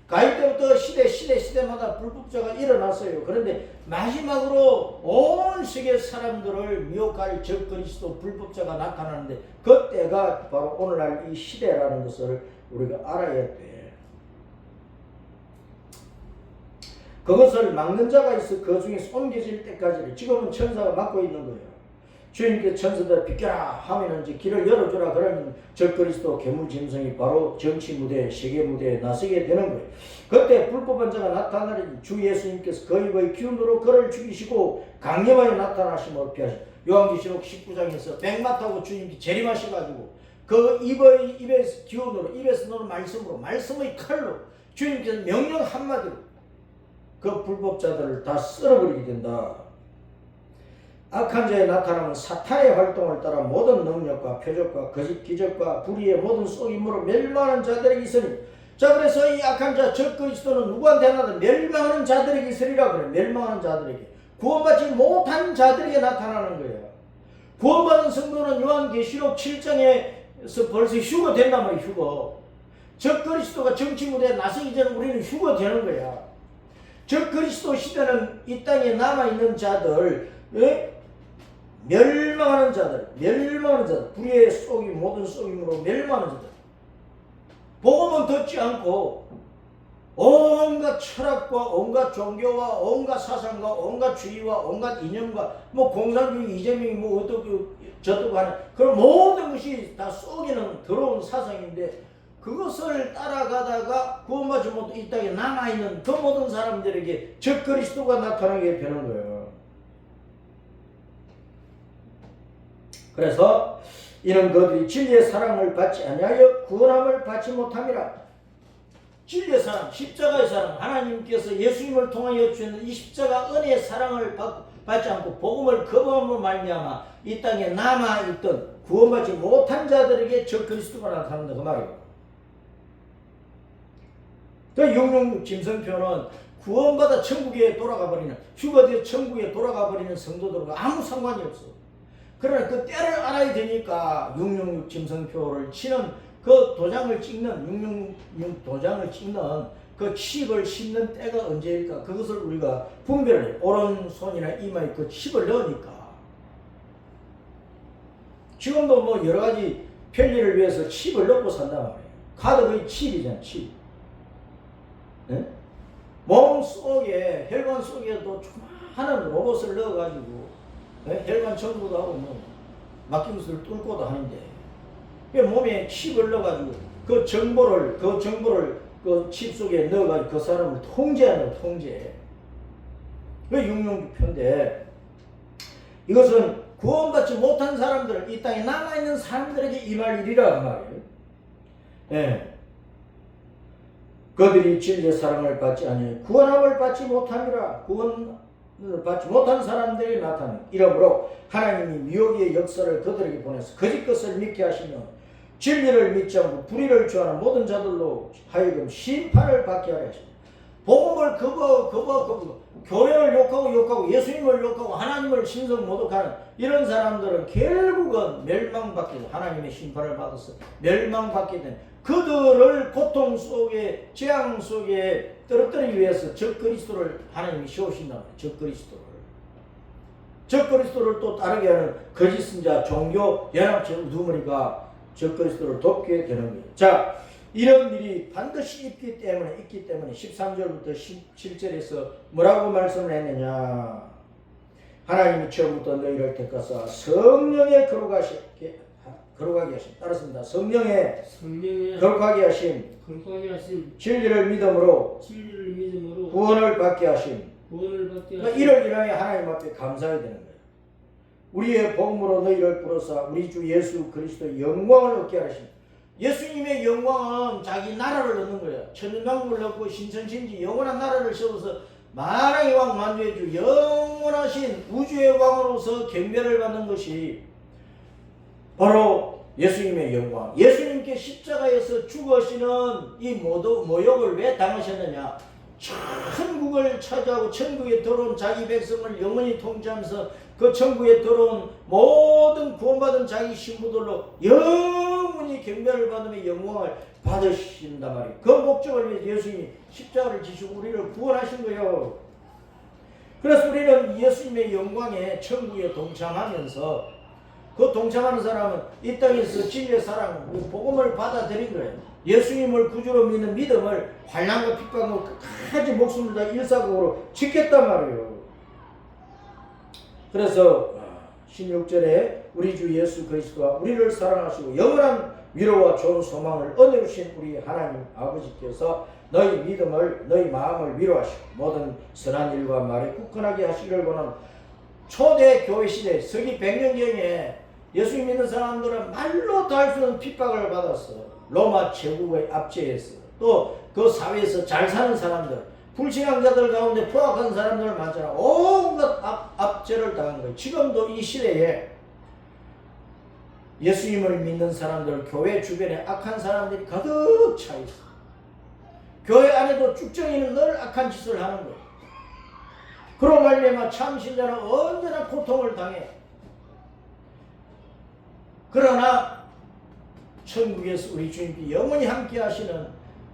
가인 때부터 시대마다 불법자가 일어났어요. 그런데 마지막으로 온 세계 사람들을 미혹할 적그리스도 불법자가 나타나는데 그때가 바로 오늘날 이 시대라는 것을 우리가 알아야 돼. 그것을 막는 자가 있어 그 중에서 옮겨질 때까지 지금은 천사가 막고 있는 거예요. 주님께서 천사들 비켜라 하면은 이제 길을 열어주라 그러면 적그리스도 괴물짐승이 바로 정치 무대, 세계 무대에 나서게 되는 거예요. 그때 불법한 자가 나타나니 주 예수님께서 그 입의 기운으로 그를 죽이시고 강력하게 나타나심을 피하시고 요한계시록 19장에서 백마타고 주님이 재림하셔가지고 그 입의 기운으로 입에서 나오는 말씀의 칼로 주님께서 명령 한마디로 그 불법자들을 다 쓸어버리게 된다. 악한 자에 나타나면 사탄의 활동을 따라 모든 능력과 표적과 거짓 기적과 불의의 모든 속임으로 멸망하는 자들에게 있으니 자 그래서 이 악한 자 적그리스도는 누구한테 나타나 멸망하는 자들에게 있으리라 그래. 멸망하는 자들에게 구원받지 못한 자들에게 나타나는 거예요. 구원받은 성도는 요한계시록 7장에서 벌써 휴거 된단 말이에요. 휴거. 적그리스도가 정치 무대에 나서기 전에 우리는 휴거 되는 거야. 적그리스도 시대는 이 땅에 남아있는 자들 멸망하는 자들, 불의의 속임, 모든 속임으로 멸망하는 자들. 복음은 듣지 않고 온갖 철학과 온갖 종교와 온갖 사상과 온갖 주의와 온갖 이념과 뭐 공산주의, 이재명이 뭐 어떻고 저떻고 하는 그런 모든 것이 다 속이는 더러운 사상인데 그것을 따라가다가 구원받지 못한 이 땅에 남아있는 그 모든 사람들에게 적그리스도가 나타나게 되는 거예요. 그래서 이는 그들이 진리의 사랑을 받지 아니하여 구원함을 받지 못함이라. 진리의 사랑, 십자가의 사랑, 하나님께서 예수님을 통하여 주시는 이 십자가 은혜의 사랑을 받지 않고 복음을 거부함으로 말미암아 이 땅에 남아있던 구원받지 못한 자들에게 적그리스도가 나타난다 그 말이에요. 그 666 짐승표는 구원받아 천국에 돌아가 버리는 휴거되어 천국에 돌아가 버리는 성도들과 아무 상관이 없어. 그러나 그 때를 알아야 되니까 666 짐승표를 치는 그 도장을 찍는 666 도장을 찍는 그 칩을 씹는 때가 언제일까? 그것을 우리가 분별해. 오른손이나 이마에 그 칩을 넣으니까. 지금도 뭐 여러 가지 편리를 위해서 칩을 넣고 산단 말이에요. 카드의 칩이잖아, 칩. 네? 몸 속에, 혈관 속에도 조그마한 로봇을 넣어가지고, 네? 혈관 청구도 하고, 뭐, 막힌 것을 뚫고도 하는데, 몸에 칩을 넣어가지고, 그 정보를 그 칩 속에 넣어가지고 그 사람을 통제하는 통제. 그 666표인데, 이것은 구원받지 못한 사람들, 이 땅에 남아있는 사람들에게 임할 일이라 그 말이에요. 예. 그들이 진리의 사랑을 받지 아니하여 구원함을 받지 못함이라. 구원을 받지 못한 사람들이 나타나는 이러므로 하나님이 미혹의 역사를 그들에게 보내서 거짓 것을 믿게 하시며 진리를 믿지 않고 불의를 좋아하는 모든 자들로 하여금 심판을 받게 하려 하십니다. 복음을 교회를 욕하고 예수님을 욕하고 하나님을 신성 모독하는 이런 사람들은 결국은 멸망받게 돼. 하나님의 심판을 받아서 멸망받게 된 그들을 고통 속에 재앙 속에 떨어뜨리기 위해서 적그리스도를 하나님이 세우신다. 적그리스도를 또 따르게 하는 거짓 선자 종교 연합체 우두머리가 적그리스도를 돕게 되는 거예요. 자, 이런 일이 반드시 있기 때문에 13절부터 17절에서 뭐라고 말씀을 했느냐. 하나님이 처음부터 너희를 택하사 성령에 거룩하게 하심. 따랐습니다. 성령에 거룩하게 하심. 진리를 믿음으로 구원을 받게 하심. 그러니까 이를 인하여 하나님 앞에 감사해야 되는 거예요. 우리의 복음으로 너희를 부르사 우리 주 예수 그리스도의 영광을 얻게 하심. 예수님의 영광은 자기 나라를 얻는 거예요. 천년왕국을 얻고 신천신지 영원한 나라를 세워서 만왕의 왕 만주의 주 영원하신 우주의 왕으로서 경배를 받는 것이 바로 예수님의 영광. 예수님께 십자가에서 죽으시는 이 모욕을 왜 당하셨느냐. 천국을 차지하고 천국에 들어온 자기 백성을 영원히 통치하면서 그 천국에 들어온 모든 구원받은 자기 신부들로 영원히 경배를 받으며 영광을 받으신단 말이에요. 그 목적을 위해서 예수님이 십자가를 지시고 우리를 구원하신 거예요. 그래서 우리는 예수님의 영광에 천국에 동참하면서 그 동참하는 사람은 이 땅에서 진리의 사랑, 복음을 받아들인 거예요. 예수님을 구주로 믿는 믿음을 환난과 핍박으로 끝까지 목숨을 다 일사각오로 지켰단 말이에요. 그래서 16절에 우리 주 예수 그리스도와 우리를 사랑하시고 영원한 위로와 좋은 소망을 얻으신 우리 하나님 아버지께서 너희 믿음을 너희 마음을 위로하시고 모든 선한 일과 말에 굳건하게 하시기를 원하는 초대 교회 시대 서기 100년경에 예수 믿는 사람들은 말로 다 할 수 없는 핍박을 받았어. 로마 제국의 압제에서 또 그 사회에서 잘 사는 사람들 불신앙자들 가운데 포악한 사람들 많잖아. 온갖 압제를 당한 거예요. 지금도 이 시대에 예수님을 믿는 사람들 교회 주변에 악한 사람들이 가득 차 있어. 교회 안에도 쭉정이는 늘 악한 짓을 하는 거예요. 그로 말미암아 참신자는 언제나 고통을 당해. 그러나 천국에서 우리 주님께 영원히 함께 하시는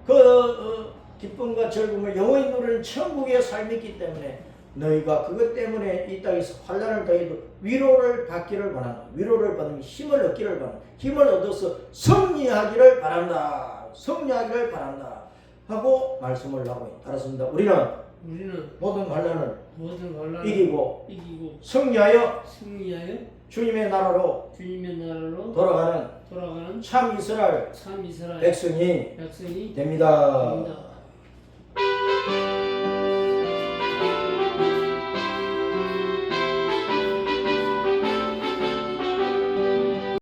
그 기쁨과 즐거움을 영원히 누리는 천국의 삶이 있기 때문에 너희가 그것 때문에 이 땅에서 환난을 당해도 위로를 받기를 바란다. 위로를 받는 힘을 얻기를 바란다. 힘을 얻어서 승리하기를 바란다. 승리하기를 바란다. 하고 말씀을 하고 있다. 알았습니다. 우리는 모든 환난을 이기고 승리하여 주님의 나라로 돌아가는 참 이스라엘 백성이 됩니다.